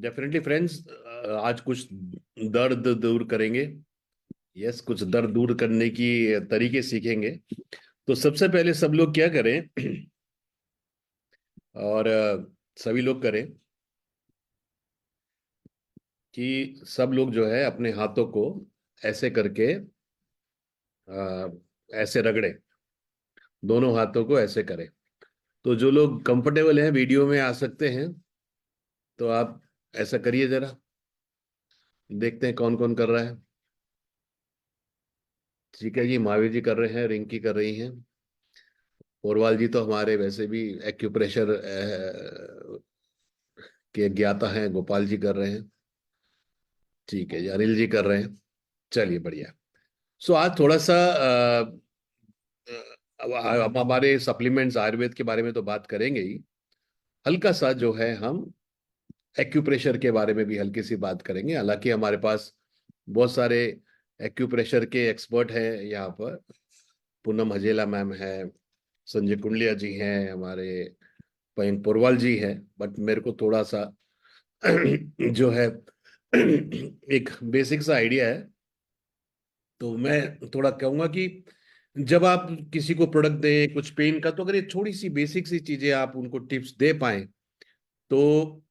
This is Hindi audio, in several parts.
डेफिनेटली फ्रेंड्स, आज कुछ दर्द दूर करेंगे। यस, कुछ दर्द दूर करने की तरीके सीखेंगे। तो सबसे पहले सब लोग क्या करें और सभी लोग करें कि सब लोग जो है अपने हाथों को ऐसे करके अ, ऐसे रगड़े, दोनों हाथों को ऐसे करें। तो जो लोग कंफर्टेबल हैं वीडियो में आ सकते हैं, तो आप ऐसा करिए जरा, देखते हैं कौन कौन कर रहा है। ठीक है जी, महावीर जी कर रहे हैं, रिंकी कर रही हैं, पोरवाल जी तो हमारे वैसे भी एक्यूप्रेशर के ज्ञाता हैं, गोपाल जी कर रहे हैं। ठीक है जी, अनिल जी कर रहे हैं। चलिए बढ़िया। सो आज थोड़ा सा अब हम हमारे सप्लीमेंट्स आयुर्वेद के बारे में तो बात करेंगे ही, हल्का सा जो है हम एक्यूप्रेशर के बारे में भी हल्की सी बात करेंगे। हालांकि हमारे पास बहुत सारे एक्यूप्रेशर के एक्सपर्ट हैं यहाँ पर। पूनम हजेला मैम है, संजय कुंडलिया जी हैं, हमारे पयंग पोरवाल जी हैं। बट मेरे को थोड़ा सा जो है एक बेसिक सा आइडिया है। तो मैं थोड़ा कहूंगा कि जब आप किसी को प्रोडक्ट दें कुछ पेन का, तो अगर ये थोड़ी सी बेसिक सी चीजें आप उनको टिप्स दे पाए, तो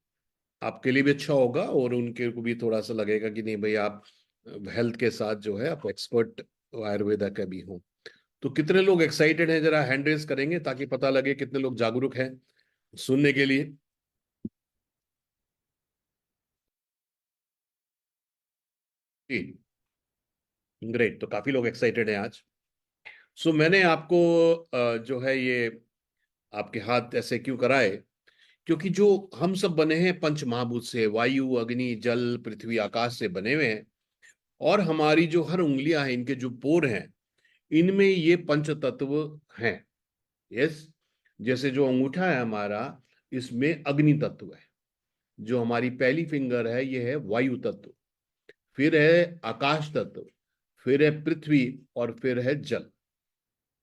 आपके लिए भी अच्छा होगा और उनके को भी थोड़ा सा लगेगा कि नहीं भाई, आप हेल्थ के साथ जो है आप एक्सपर्ट आयुर्वेदा का भी हो। तो कितने लोग एक्साइटेड हैं, जरा हैंड रेस करेंगे ताकि पता लगे कितने लोग जागरूक हैं सुनने के लिए। जी, ग्रेट। तो काफी लोग एक्साइटेड हैं आज। सो मैंने आपको जो है ये आपके हाथ ऐसे क्यों कराए, क्योंकि जो हम सब बने हैं पंच महाभूत से, वायु अग्नि जल पृथ्वी आकाश से बने हुए हैं। और हमारी जो हर उंगलियां हैं, इनके जो पोर हैं, इनमें ये पंच तत्व हैं। यस, जैसे जो अंगूठा है हमारा, इसमें अग्नि तत्व है। जो हमारी पहली फिंगर है ये है वायु तत्व। फिर है आकाश तत्व, फिर है पृथ्वी, और फिर है जल।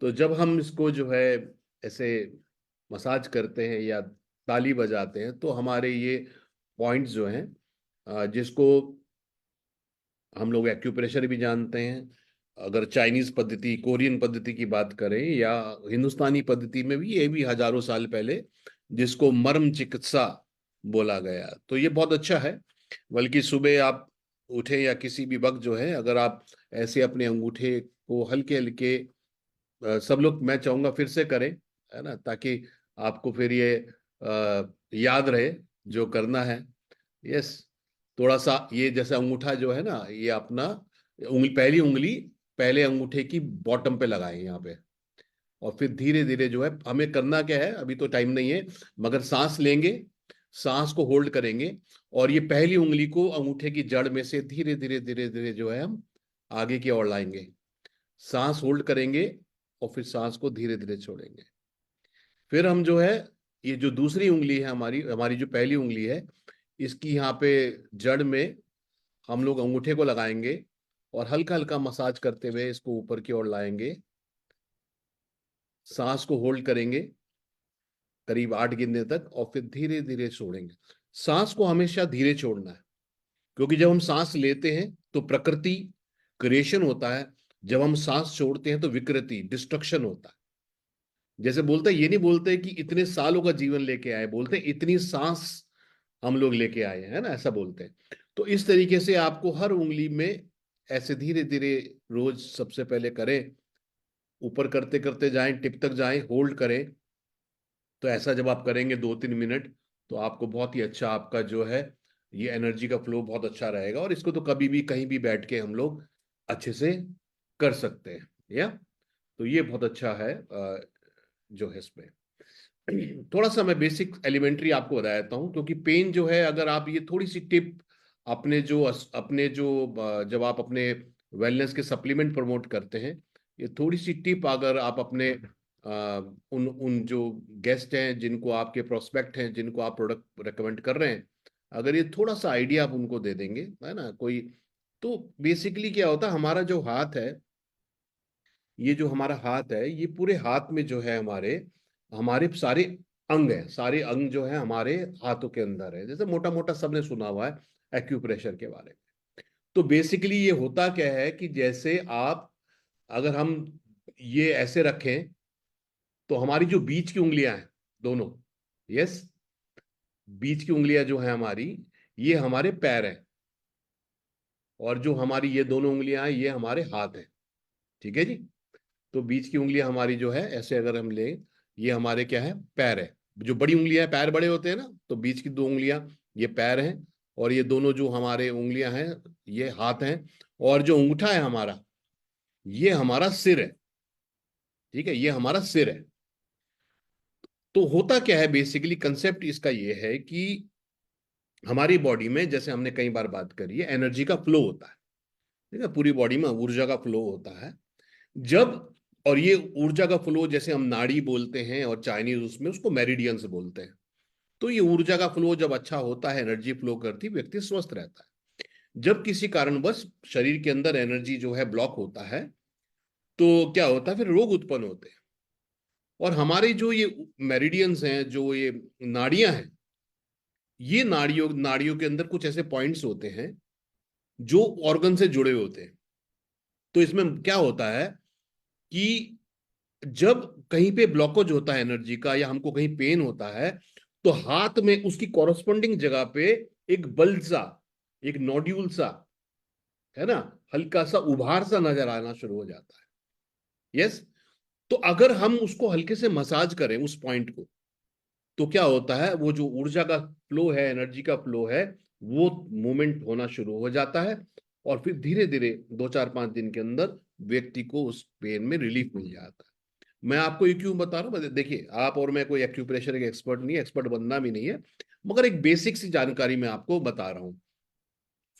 तो जब हम इसको जो है ऐसे मसाज करते हैं या ताली बजाते हैं, तो हमारे ये पॉइंट्स जो हैं, जिसको हम लोग एक्यूप्रेशर भी जानते हैं, अगर चाइनीज पद्धति कोरियन पद्धति की बात करें, या हिंदुस्तानी पद्धति में भी, ये भी हजारों साल पहले जिसको मर्म चिकित्सा बोला गया। तो ये बहुत अच्छा है। बल्कि सुबह आप उठे या किसी भी वक्त जो है, अगर आप ऐसे अपने अंगूठे को हल्के हल्के, सब लोग मैं चाहूंगा फिर से करें, है ना, ताकि आपको फिर ये याद रहे जो करना है। यस, थोड़ा सा ये जैसे अंगूठा जो है ना, ये अपना उंगली, पहली उंगली पहले अंगूठे की बॉटम पे लगाएं यहाँ पे। और फिर धीरे धीरे जो है हमें करना क्या है, अभी तो टाइम नहीं है, मगर सांस लेंगे, सांस को होल्ड करेंगे, और ये पहली उंगली को अंगूठे की जड़ में से धीरे धीरे धीरे धीरे जो है हम आगे की ओर लाएंगे। सांस होल्ड करेंगे और फिर सांस को धीरे धीरे छोड़ेंगे। फिर हम जो है, ये जो दूसरी उंगली है हमारी हमारी जो पहली उंगली है, इसकी यहाँ पे जड़ में हम लोग अंगूठे को लगाएंगे, और हल्का हल्का मसाज करते हुए इसको ऊपर की ओर लाएंगे। सांस को होल्ड करेंगे करीब 8 गिनने तक, और फिर धीरे धीरे छोड़ेंगे। सांस को हमेशा धीरे छोड़ना है, क्योंकि जब हम सांस लेते हैं तो प्रकृति क्रिएशन होता है, जब हम सांस छोड़ते हैं तो विकृति डिस्ट्रक्शन होता है। जैसे बोलते हैं, ये नहीं बोलते कि इतने सालों का जीवन लेके आए, बोलते हैं इतनी सांस हम लोग लेके आए हैं, है ना, ऐसा बोलते हैं। तो इस तरीके से आपको हर उंगली में ऐसे धीरे धीरे रोज सबसे पहले करें, ऊपर करते करते जाएं, टिप तक जाएं, होल्ड करें। तो ऐसा जब आप करेंगे 2-3 मिनट, तो आपको बहुत ही अच्छा आपका जो है ये एनर्जी का फ्लो बहुत अच्छा रहेगा। और इसको तो कभी भी कहीं भी बैठ के हम लोग अच्छे से कर सकते हैं। या तो ये बहुत अच्छा है जो है इसमें। थोड़ा सा मैं बेसिक एलिमेंट्री आपको बता देता हूँ, क्योंकि पेन जो है, अगर आप ये थोड़ी सी टिप अपने जो जब आप अपने वेलनेस के सप्लीमेंट प्रमोट करते हैं, ये थोड़ी सी टिप अगर आप अपने उन उन जो गेस्ट हैं, जिनको आपके प्रोस्पेक्ट हैं, जिनको आप प्रोडक्ट रेकमेंड कर रहे हैं, अगर ये थोड़ा सा आइडिया आप उनको दे देंगे, है ना, कोई, तो बेसिकली क्या होता है, हमारा जो हाथ है, ये जो हमारा हाथ है, ये पूरे हाथ में जो है हमारे हमारे सारे अंग है, सारे अंग जो है हमारे हाथों के अंदर है। जैसे मोटा मोटा सबने सुना हुआ है एक्यूप्रेशर के बारे में। तो बेसिकली ये होता क्या है कि जैसे आप, अगर हम ये ऐसे रखें तो हमारी जो बीच की उंगलियां हैं दोनों, यस, बीच की उंगलियां जो है हमारी, ये हमारे पैर हैं, और जो हमारी ये दोनों उंगलियां हैं ये हमारे हाथ हैं। ठीक है जी। तो बीच की उंगलियां हमारी जो है ऐसे अगर हम लें, ये हमारे क्या है, पैर है। जो बड़ी उंगलियां हैं, पैर बड़े होते हैं ना, तो बीच की दो उंगलियां ये पैर हैं, और ये दोनों जो हमारे उंगलियां हैं ये हाथ हैं, और जो अंगूठा है हमारा, ये हमारा सिर है। ठीक है, ये हमारा सिर है। तो होता क्या है बेसिकली, कंसेप्ट इसका ये है कि हमारी बॉडी में, जैसे हमने कई बार बात करी है, एनर्जी का फ्लो होता है। ठीक है, पूरी बॉडी में ऊर्जा का फ्लो होता है जब, और ये ऊर्जा का फ्लो जैसे हम नाड़ी बोलते हैं, और चाइनीज उसमें उसको मेरिडियंस बोलते हैं। तो ये ऊर्जा का फ्लो जब अच्छा होता है, एनर्जी फ्लो करती, व्यक्ति स्वस्थ रहता है। जब किसी कारणवश शरीर के अंदर एनर्जी जो है ब्लॉक होता है, तो क्या होता है, फिर रोग उत्पन्न होते हैं। और हमारे जो ये मेरिडियंस हैं, जो ये नाड़ियां हैं, ये नाड़ियों नाड़ियों के अंदर कुछ ऐसे पॉइंट्स होते हैं जो ऑर्गन से जुड़े होते हैं। तो इसमें क्या होता है कि जब कहीं पे ब्लॉकेज होता है एनर्जी का, या हमको कहीं पेन होता है, तो हाथ में उसकी कॉरस्पॉन्डिंग जगह पे एक बल्ब सा, एक नोड्यूल सा, है ना, हल्का सा उभार सा नजर आना शुरू हो जाता है। यस। तो अगर हम उसको हल्के से मसाज करें उस पॉइंट को, तो क्या होता है, वो जो ऊर्जा का फ्लो है, एनर्जी का फ्लो है, वो मूवमेंट होना शुरू हो जाता है। और फिर धीरे धीरे 2 4 5 दिन के अंदर व्यक्ति को उस पेन में रिलीफ मिल जाता है। मैं आपको ये क्यों बता रहा हूँ, देखिए आप और मैं कोई एक्यूप्रेशर के एक्सपर्ट नहीं है, एक्सपर्ट बनना भी नहीं है, मगर एक बेसिक सी जानकारी मैं आपको बता रहा हूँ।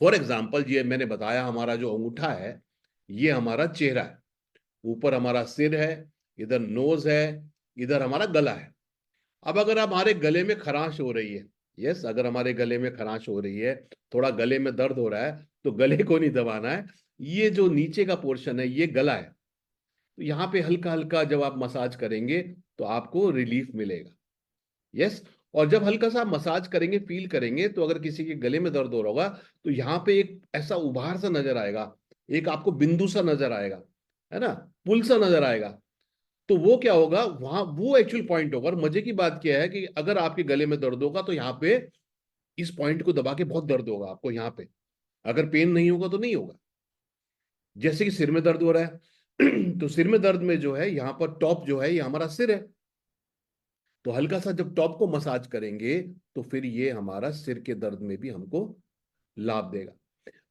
फॉर एग्जाम्पल, ये मैंने बताया, हमारा जो अंगूठा है ये हमारा चेहरा है, ऊपर हमारा सिर है, इधर नोज है, इधर हमारा गला है। अब अगर हमारे गले में खराश हो रही है, यस, अगर हमारे गले में खराश हो रही है, थोड़ा गले में दर्द हो रहा है, तो गले को नहीं दबाना है, ये जो नीचे का पोर्शन है ये गला है। तो यहाँ पे हल्का हल्का जब आप मसाज करेंगे तो आपको रिलीफ मिलेगा। यस। और जब हल्का सा मसाज करेंगे, फील करेंगे, तो अगर किसी के गले में दर्द हो रहा होगा, तो यहाँ पे एक ऐसा उभार सा नजर आएगा, एक आपको बिंदु सा नजर आएगा, है ना, पुल सा नजर आएगा। तो वो क्या होगा, वहां वो एक्चुअल पॉइंट होगा। और मजे की बात क्या है कि अगर आपके गले में दर्द होगा तो यहाँ पे इस पॉइंट को दबा के बहुत दर्द होगा आपको यहाँ पे। अगर पेन नहीं होगा तो नहीं होगा। जैसे कि सिर में दर्द हो रहा है तो सिर में दर्द में जो है यहाँ पर टॉप जो है ये हमारा सिर है। तो हल्का सा जब टॉप को मसाज करेंगे, तो फिर ये हमारा सिर के दर्द में भी हमको लाभ देगा।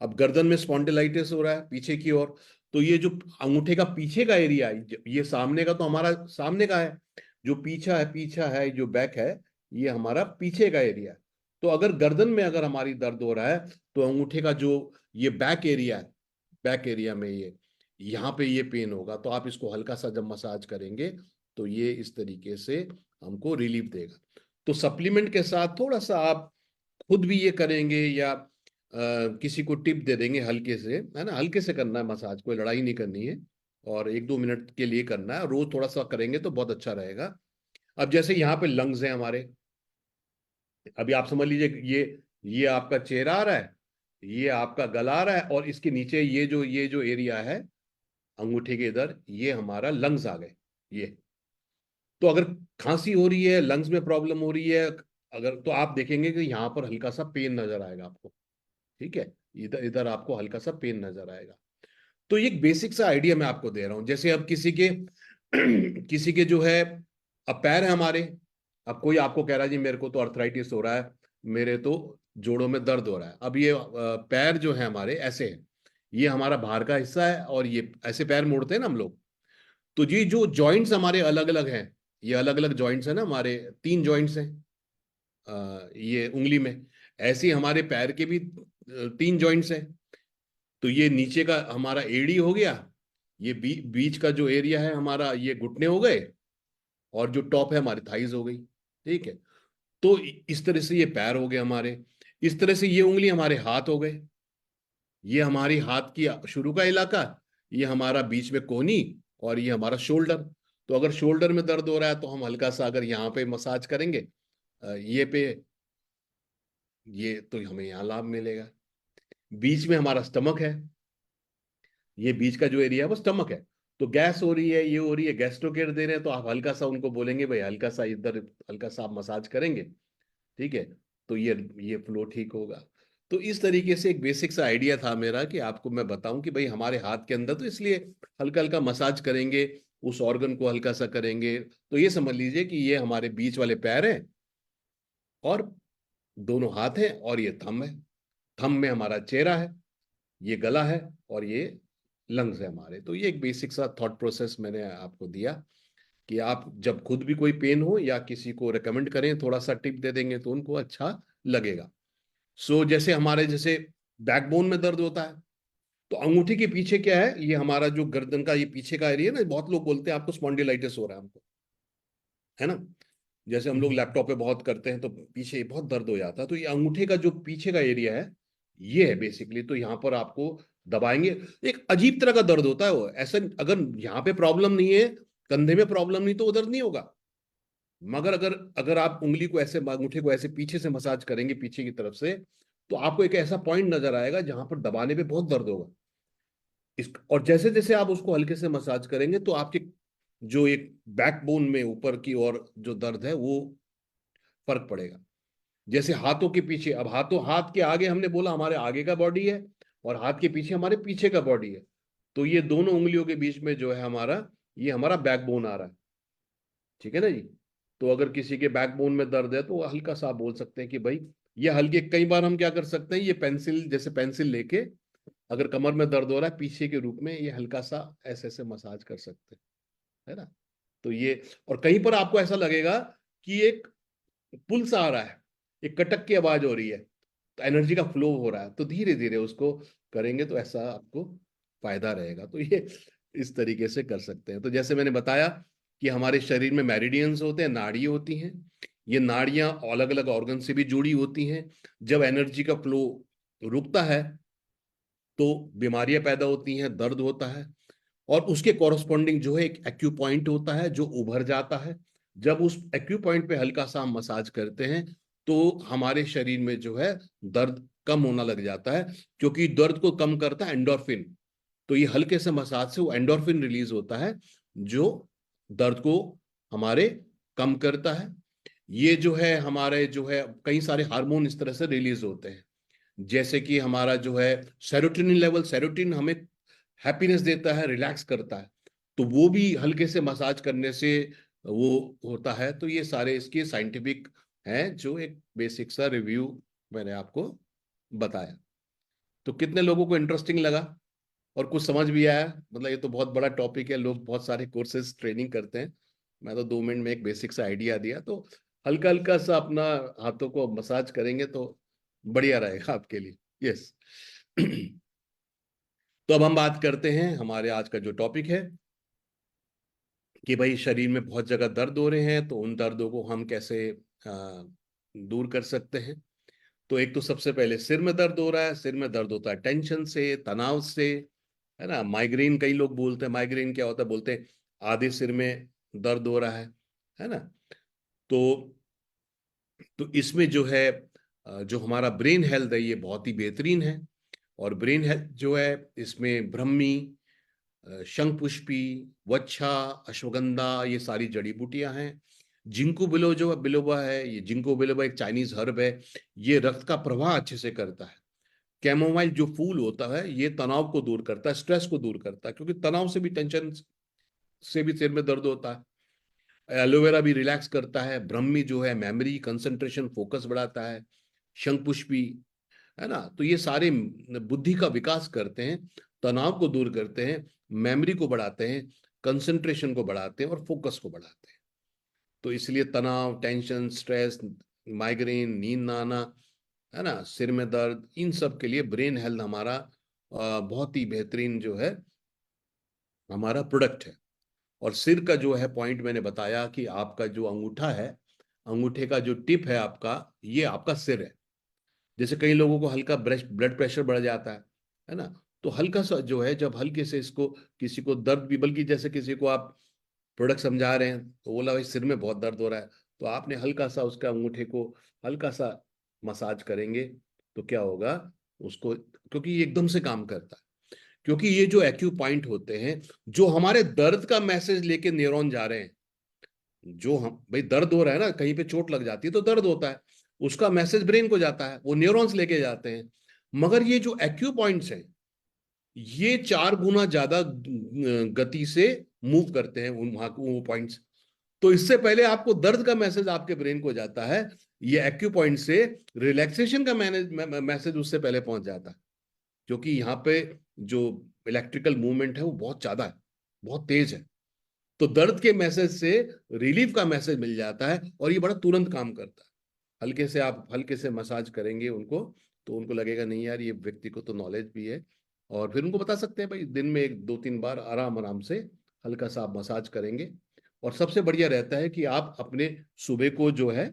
अब गर्दन में स्पॉन्डिलाइटिस हो रहा है पीछे की ओर, तो ये जो अंगूठे का पीछे का एरिया है, ये सामने का तो हमारा सामने का है, जो पीछा है जो बैक है, ये हमारा पीछे का एरिया है। तो अगर गर्दन में अगर हमारी दर्द हो रहा है, तो अंगूठे का जो ये बैक एरिया है, बैक एरिया में ये यहाँ पे ये पेन होगा, तो आप इसको हल्का सा जब मसाज करेंगे, तो ये इस तरीके से हमको रिलीफ देगा। तो सप्लीमेंट के साथ थोड़ा सा आप खुद भी ये करेंगे, या किसी को टिप दे देंगे हल्के से, है ना, हल्के से करना है मसाज, कोई लड़ाई नहीं करनी है, और 1 2 मिनट के लिए करना है, रोज थोड़ा सा करेंगे तो बहुत अच्छा रहेगा। अब जैसे यहाँ पे लंग्स हैं हमारे, अभी आप समझ लीजिए, ये आपका चेहरा आ रहा है, ये आपका गला आ रहा है, और इसके नीचे ये जो एरिया है अंगूठे के इधर, ये हमारा लंग्स आ गए। ये, तो अगर खांसी हो रही है, लंग्स में प्रॉब्लम हो रही है, अगर, तो आप देखेंगे कि यहाँ पर हल्का सा पेन नजर आएगा आपको। ठीक है, इधर इधर आपको हल्का सा पेन नजर आएगा। तो ये एक बेसिक सा आइडिया मैं आपको दे रहा हूं। जैसे अब किसी के किसी के जो है, अब पैर है हमारे, अब कोई आपको कह रहा है जी मेरे को तो अर्थराइटिस हो रहा है, मेरे तो जोड़ों में दर्द हो रहा है। अब ये पैर जो है हमारे ऐसे है, ये हमारा बाहर का हिस्सा है, और ये ऐसे पैर मोड़ते हैं ना हम लोग। तो ये जो जॉइंट्स हमारे अलग अलग हैं, ये अलग अलग जॉइंट्स हैं ना हमारे, 3 जॉइंट्स हैं ये उंगली में। ऐसे ही हमारे पैर के भी 3 जॉइंट्स हैं। तो ये नीचे का हमारा एड़ी हो गया, ये बीच का जो एरिया है हमारा, ये घुटने हो गए, और जो टॉप है हमारी थाइज हो गई। ठीक है। तो इस तरह से ये पैर हो गए हमारे। इस तरह से ये उंगली हमारे हाथ हो गए, ये हमारी हाथ की शुरू का इलाका, ये हमारा बीच में कोहनी, और ये हमारा शोल्डर। तो अगर शोल्डर में दर्द हो रहा है तो हम हल्का सा अगर यहाँ पे मसाज करेंगे, ये पे, ये तो हमें यहाँ लाभ मिलेगा। बीच में हमारा स्टमक है, ये बीच का जो एरिया है वो स्टमक है। तो गैस हो रही है, ये हो रही है, गैस्ट्रोकेट दे रहे हैं, तो आप हल्का सा उनको बोलेंगे भाई हल्का सा इधर, हल्का सा आप मसाज करेंगे, ठीक है, तो ये फ्लो ठीक होगा। तो इस तरीके से एक बेसिक सा आइडिया था मेरा कि आपको मैं बताऊं कि भाई हमारे हाथ के अंदर, तो इसलिए हल्का हल्का मसाज करेंगे, उस ऑर्गन को हल्का सा करेंगे। तो ये समझ लीजिए कि ये हमारे बीच वाले पैर हैं, और दोनों हाथ हैं, और ये थंब है। थंब में हमारा चेहरा है, ये गला है, और ये लंग्स है हमारे। तो ये एक बेसिक सा थॉट प्रोसेस मैंने आपको दिया कि आप जब खुद भी कोई पेन हो या किसी को रेकमेंड करें, थोड़ा सा टिप दे देंगे तो उनको अच्छा लगेगा। सो जैसे हमारे जैसे बैकबोन में दर्द होता है, तो अंगूठी के पीछे क्या है, ये हमारा जो गर्दन का ये पीछे का एरिया ना, बहुत लोग बोलते हैं आपको स्पॉन्डिलाइटिस हो रहा है हमको, है ना। जैसे हम लोग लैपटॉप पे बहुत करते हैं तो पीछे बहुत दर्द हो जाता है, तो ये अंगूठे का जो पीछे का एरिया है, ये है बेसिकली। तो यहाँ पर आपको दबाएंगे, एक अजीब तरह का दर्द होता है वो, ऐसा अगर यहाँ पे प्रॉब्लम नहीं है, कंधे में प्रॉब्लम नहीं, तो वो दर्द नहीं होगा। मगर अगर अगर आप उंगली को ऐसे, अंगूठे को ऐसे पीछे से मसाज करेंगे पीछे की तरफ से, तो आपको एक ऐसा पॉइंट नजर आएगा जहां पर दबाने पे बहुत दर्द होगा। और जैसे जैसे आप उसको हल्के से मसाज करेंगे तो आपके जो एक बैकबोन में ऊपर की ओर जो दर्द है वो फर्क पड़ेगा। जैसे हाथों के पीछे, अब हाथ के आगे हमने बोला हमारे आगे का बॉडी है, और हाथ के पीछे हमारे पीछे का बॉडी है। तो ये दोनों उंगलियों के बीच में जो है हमारा, ये हमारा बैकबोन आ रहा है, ठीक है ना जी। तो अगर किसी के बैकबोन में दर्द है तो वो हल्का सा आप बोल सकते हैं कि भाई ये हल्के, कई बार हम क्या कर सकते हैं, ये पेंसिल, जैसे पेंसिल लेके अगर कमर में दर्द हो रहा है पीछे के रूप में, ये हल्का सा ऐसे ऐसे मसाज कर सकते हैं, है ना। तो ये, और कहीं पर आपको ऐसा लगेगा कि एक पुल सा आ रहा है, एक कटक की आवाज हो रही है, तो एनर्जी का फ्लो हो रहा है, तो धीरे धीरे उसको करेंगे तो ऐसा आपको फायदा रहेगा। तो ये इस तरीके से कर सकते हैं। तो जैसे मैंने बताया कि हमारे शरीर में मेरिडियंस होते हैं, नाड़ी होती हैं। ये नाड़ियां अलग अलग ऑर्गन से भी जुड़ी होती हैं। जब एनर्जी का फ्लो रुकता है तो बीमारियां पैदा होती हैं, दर्द होता है, और उसके कॉरस्पॉन्डिंग जो है एक एक्यू पॉइंट होता है जो उभर जाता है। जब उस एक्यू पॉइंट पे हल्का सा हम मसाज करते हैं तो हमारे शरीर में जो है दर्द कम होना लग जाता है, क्योंकि दर्द को कम करता है एंडोर्फिन। तो ये हल्के से मसाज से वो एंडोर्फिन रिलीज होता है जो दर्द को हमारे कम करता है। ये जो है हमारे जो है कई सारे हार्मोन इस तरह से रिलीज होते हैं, जैसे कि हमारा जो है सेरोटोनिन लेवल, सेरोटिन हमें हैप्पीनेस देता है, रिलैक्स करता है, तो वो भी हल्के से मसाज करने से वो होता है। तो ये सारे इसके साइंटिफिक हैं, जो एक बेसिक सा रिव्यू मैंने आपको बताया। तो कितने लोगों को इंटरेस्टिंग लगा और कुछ समझ भी आया? मतलब ये तो बहुत बड़ा टॉपिक है, लोग बहुत सारे कोर्सेज ट्रेनिंग करते हैं, मैं तो 2 मिनट में एक बेसिक सा आइडिया दिया। तो हल्का हल्का सा अपना हाथों को मसाज करेंगे तो बढ़िया रहेगा आपके लिए। यस। तो अब हम बात करते हैं हमारे आज का जो टॉपिक है, कि भाई शरीर में बहुत जगह दर्द हो रहे हैं, तो उन दर्दों को हम कैसे दूर कर सकते हैं। तो एक तो सबसे पहले सिर में दर्द हो रहा है, सिर में दर्द होता है टेंशन से, तनाव से, है ना। माइग्रेन, कई लोग बोलते हैं माइग्रेन क्या होता है, बोलते हैं आधे सिर में दर्द हो रहा है ना। तो इसमें जो है जो हमारा ब्रेन हेल्थ है ये बहुत ही बेहतरीन है। और ब्रेन हेल्थ जो है इसमें ब्रह्मी, शंखपुष्पी, वच्छा, अश्वगंधा, ये सारी जड़ी बूटियां हैं। जिंको बिलोबा है, ये जिंको बिलोबा एक चाइनीज हर्ब है, ये रक्त का प्रवाह अच्छे से करता है। कैमोमाइल जो फूल होता है ये तनाव को दूर करता है, स्ट्रेस को दूर करता है, क्योंकि तनाव से भी, टेंशन से भी सिर में दर्द होता है। एलोवेरा भी रिलैक्स करता है। ब्रह्मी जो है मेमोरी, कंसंट्रेशन, फोकस बढ़ाता है। शंखपुष्पी, है ना, तो ये सारे बुद्धि का विकास करते हैं, तनाव को दूर करते हैं, मेमोरी को बढ़ाते हैं, कंसंट्रेशन को बढ़ाते हैं, और फोकस को बढ़ाते हैं। तो इसलिए तनाव, टेंशन, स्ट्रेस, माइग्रेन, नींद ना आना, है ना, सिर में दर्द, इन सब के लिए ब्रेन हेल्थ हमारा बहुत ही बेहतरीन जो है हमारा प्रोडक्ट है। और सिर का जो है पॉइंट मैंने बताया कि आपका जो अंगूठा है, अंगूठे का जो टिप है आपका, ये आपका सिर है। जैसे कई लोगों को हल्का ब्लड प्रेशर बढ़ जाता है ना, तो हल्का सा जो है, जब हल्के से इसको, किसी को दर्द भी, बल्कि जैसे किसी को आप प्रोडक्ट समझा रहे हैं, तो बोला भाई सिर में बहुत दर्द हो रहा है, तो आपने हल्का सा उसका अंगूठे को हल्का सा मसाज करेंगे तो क्या होगा उसको, क्योंकि ये एकदम से काम करता है। क्योंकि ये जो एक्यू पॉइंट होते हैं, जो हमारे दर्द का मैसेज लेके न्यूरॉन जा रहे हैं, जो हम भाई दर्द हो रहा है ना, कहीं पे चोट लग जाती है तो दर्द होता है, उसका मैसेज ब्रेन को जाता है, वो न्यूरॉन्स लेके जाते हैं। मगर ये जो एक्यू पॉइंट्स हैं, ये 4 गुना ज्यादा गति से मूव करते हैं उन वहां वो पॉइंट्स। तो इससे पहले आपको दर्द का मैसेज आपके ब्रेन को जाता है, ये एक्यू पॉइंट से रिलैक्सेशन का मैसेज उससे पहले पहुंच जाता है। क्योंकि यहाँ पे जो इलेक्ट्रिकल मूवमेंट है वो बहुत ज्यादा है, बहुत तेज है। तो दर्द के मैसेज से रिलीफ का मैसेज मिल जाता है, और ये बड़ा तुरंत काम करता है। हल्के से आप हल्के से मसाज करेंगे उनको, तो उनको लगेगा नहीं यार ये व्यक्ति को तो नॉलेज भी है। और फिर उनको बता सकते हैं भाई दिन में 1 2 3 बार आराम आराम से हल्का सा आप मसाज करेंगे। और सबसे बढ़िया रहता है कि आप अपने सुबह को जो है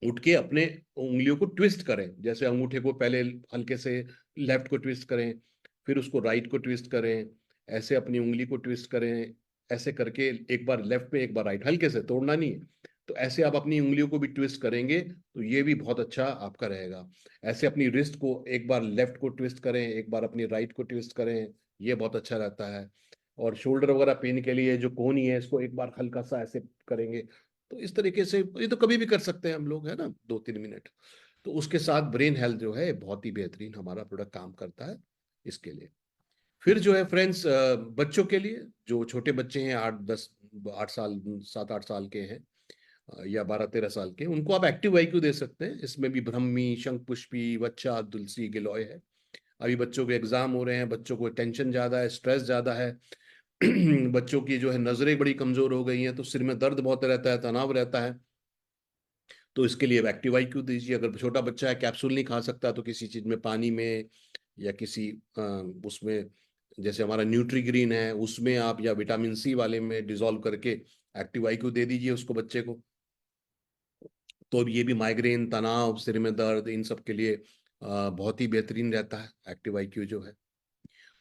उठ के अपने उंगलियों को ट्विस्ट करें, जैसे अंगूठे को पहले हल्के से लेफ्ट को ट्विस्ट करें, फिर उसको राइट को ट्विस्ट करें, ऐसे अपनी उंगली को ट्विस्ट करें, ऐसे करके एक बार लेफ्ट में एक बार राइट, हल्के से, तोड़ना नहीं है। तो ऐसे आप अपनी उंगलियों को भी ट्विस्ट करेंगे तो ये भी बहुत अच्छा आपका रहेगा। ऐसे अपनी रिस्ट को एक बार लेफ्ट को ट्विस्ट करें, एक बार अपनी राइट को ट्विस्ट करें, ये बहुत अच्छा रहता है। और शोल्डर वगैरह पेन के लिए जो कोहनी है इसको एक बार हल्का सा ऐसे करेंगे। तो इस तरीके से ये तो कभी भी कर सकते हैं हम लोग, है ना, 2 3 मिनट। तो उसके साथ ब्रेन हेल्थ जो है बहुत ही बेहतरीन हमारा प्रोडक्ट काम करता है इसके लिए। फिर जो है फ्रेंड्स, बच्चों के लिए, जो छोटे बच्चे हैं 8 10 8 साल 7 8 साल के हैं, या 12 13 साल के, उनको आप एक्टिव आईक्यू दे सकते हैं। इसमें भी ब्रह्मी, शंखपुष्पी, वच्छा, तुलसी, गिलोय है। अभी बच्चों के एग्जाम हो रहे हैं, बच्चों को टेंशन ज्यादा है, स्ट्रेस ज्यादा है। बच्चों की जो है नजरें बड़ी कमजोर हो गई हैं, तो सिर में दर्द बहुत रहता है, तनाव रहता है। तो इसके लिए एक्टिव आईक्यू दीजिए। अगर छोटा बच्चा है, कैप्सूल नहीं खा सकता, तो किसी चीज में, पानी में या किसी उसमें, जैसे हमारा न्यूट्रीग्रीन है उसमें आप, या विटामिन सी वाले में डिजोल्व करके एक्टिव आईक्यू दे दीजिए उसको, बच्चे को। तो अब ये भी माइग्रेन, तनाव, सिर में दर्द, इन सब के लिए बहुत ही बेहतरीन रहता है एक्टिव आईक्यू जो है।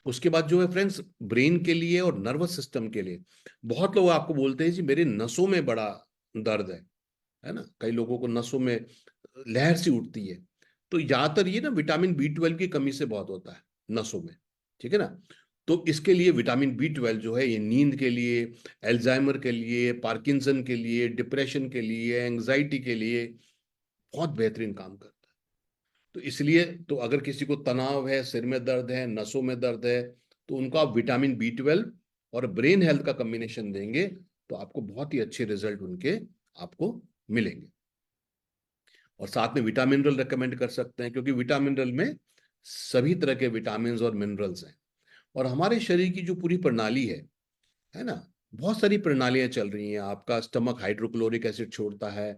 उसके बाद जो है फ्रेंड्स, ब्रेन के लिए और नर्वस सिस्टम के लिए, बहुत लोग आपको बोलते हैं जी मेरे नसों में बड़ा दर्द है ना, कई लोगों को नसों में लहर सी उठती है। तो ज्यादातर ये ना विटामिन B12 की कमी से बहुत होता है नसों में, ठीक है ना। तो इसके लिए विटामिन B12 जो है, ये नींद के लिए, एल्जाइमर के लिए, पार्किंसन के लिए, डिप्रेशन के लिए, एंग्जाइटी के लिए बहुत बेहतरीन काम करता है। तो इसलिए तो अगर किसी को तनाव है, सिर में दर्द है, नसों में दर्द है, तो उनको आप विटामिन B12 और ब्रेन हेल्थ का कॉम्बिनेशन देंगे, तो आपको बहुत ही अच्छे रिजल्ट उनके आपको मिलेंगे। और साथ में विटामिन मिनरल रेकमेंड कर सकते हैं, क्योंकि विटामिन मिनरल में सभी तरह के विटामिन और मिनरल्स हैं। और हमारे शरीर की जो पूरी प्रणाली है ना, बहुत सारी प्रणालियां चल रही हैं। आपका स्टमक हाइड्रोक्लोरिक एसिड छोड़ता है,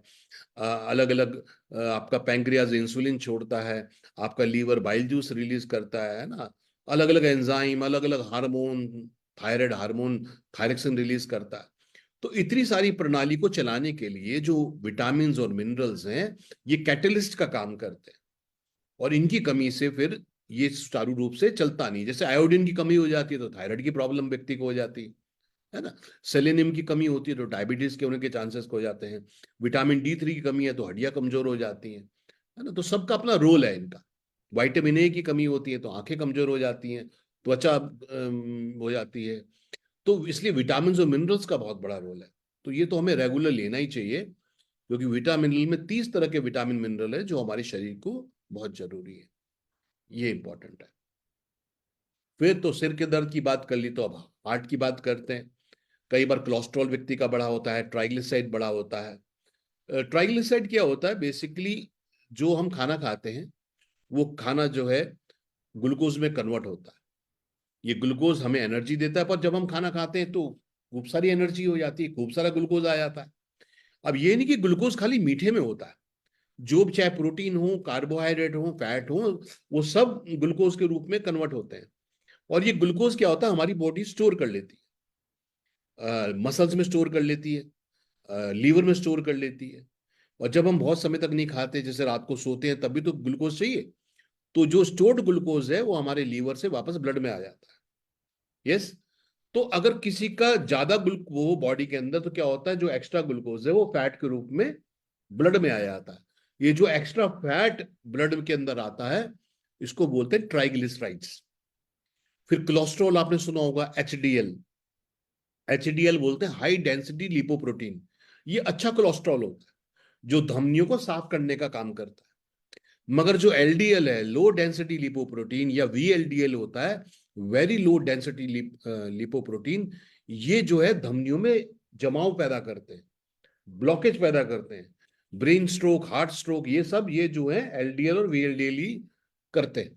अलग अलग, आपका पैंक्रियाज इंसुलिन छोड़ता है, आपका लीवर बाइल जूस रिलीज करता है ना, अलग अलग एंजाइम, अलग अलग hormone, thyroid hormone thyroxine release करता है। तो इतनी सारी प्रणाली को चलाने के लिए जो विटामिन और मिनरल्स हैं, ये कैटलिस्ट का काम करते हैं। और इनकी कमी से फिर ये सुचारू रूप से चलता नहीं। जैसे आयोडीन की कमी हो जाती है तो थायराइड की प्रॉब्लम व्यक्ति को हो जाती है ना। सेलेनियम की कमी होती है तो डायबिटीज के होने के चांसेस हो जाते हैं। विटामिन D3 की कमी है तो हड्डियां कमजोर हो जाती हैं, है ना। तो सबका अपना रोल है इनका। विटामिन A की कमी होती है तो आंखें कमजोर हो जाती हैं, त्वचा हो जाती है। तो इसलिए विटामिन और मिनरल्स का बहुत बड़ा रोल है। तो ये तो हमें रेगुलर लेना ही चाहिए, क्योंकि विटामिन में 30 तरह के विटामिन मिनरल है जो हमारे शरीर को बहुत जरूरी है। ये इंपॉर्टेंट है। फिर तो सिर के दर्द की बात कर ली, तो अब हार्ट की बात करते हैं। कई बार कोलेस्ट्रॉल व्यक्ति का बड़ा होता है, ट्राइग्लिसराइड बड़ा होता है। ट्राइग्लिसराइड क्या होता है बेसिकली, जो हम खाना खाते हैं वो खाना जो है ग्लूकोज में कन्वर्ट होता है। ये ग्लूकोज हमें एनर्जी देता है, पर जब हम खाना खाते हैं तो खूब सारी एनर्जी हो जाती है, खूब सारा ग्लूकोज आ जाता है। अब ये नहीं कि ग्लूकोज खाली मीठे में होता है, जो भी चाहे प्रोटीन हो, कार्बोहाइड्रेट हो, फैट हो, वो सब ग्लूकोज के रूप में कन्वर्ट होते हैं। और ये ग्लूकोज क्या होता है, हमारी बॉडी स्टोर कर लेती है, मसल्स में स्टोर कर लेती है, लीवर में स्टोर कर लेती है। और जब हम बहुत समय तक नहीं खाते, जैसे रात को सोते हैं, तब भी तो ग्लूकोज चाहिए। तो जो स्टोर्ड ग्लूकोज है वो हमारे लीवर से वापस ब्लड में आ जाता है। यस। तो अगर किसी का ज्यादा ग्लूकोज हो बॉडी के अंदर, तो क्या होता है, जो एक्स्ट्रा ग्लूकोज है वो फैट के रूप में ब्लड में आ जाता है। ये जो एक्स्ट्रा फैट ब्लड के अंदर आता है, इसको बोलते हैं ट्राइग्लिसराइड्स। फिर कोलेस्ट्रॉल आपने सुना होगा, एचडीएल। एचडीएल बोलते हैं हाई डेंसिटी लिपोप्रोटीन। ये अच्छा कोलेस्ट्रॉल होता है जो धमनियों को साफ करने का काम करता है। मगर जो एलडीएल है, लो डेंसिटी लिपोप्रोटीन, या वीएलडीएल होता है, वेरी लो डेंसिटी लिपोप्रोटीन, ये जो है धमनियों में जमाव पैदा करते हैं, ब्लॉकेज पैदा करते हैं। ब्रेन स्ट्रोक, हार्ट स्ट्रोक, ये सब ये जो है एलडीएल और वीएलडीएल ही करते हैं।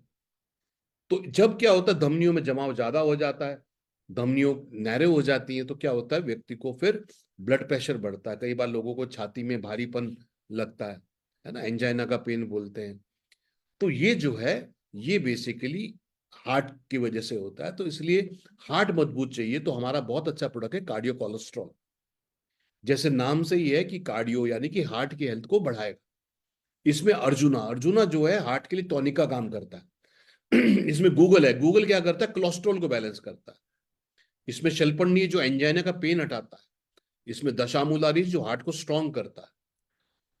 तो जब क्या होता है, धमनियों में जमाव ज्यादा हो जाता है, धमनियों नैरो हो जाती हैं, तो क्या होता है, व्यक्ति को फिर ब्लड प्रेशर बढ़ता है। कई बार लोगों को छाती में भारीपन लगता है ना, एंजाइना का पेन बोलते हैं। तो ये जो है, ये बेसिकली हार्ट की वजह से होता है। तो इसलिए हार्ट मजबूत चाहिए तो हमारा बहुत अच्छा प्रोडक्ट है कार्डियो कोलेस्ट्रॉल। जैसे नाम से ही है कि कार्डियो यानी कि हार्ट की हेल्थ को बढ़ाएगा। इसमें अर्जुना, अर्जुना जो है हार्ट के लिए टॉनिक का काम करता है। इसमें गूगल है, गूगल क्या करता है, कोलेस्ट्रॉल को बैलेंस करता है। इसमें शल्पन्नी जो एंजाइना का पेन हटाता है। इसमें दशामूलारी जो हार्ट को स्ट्रांग करता है।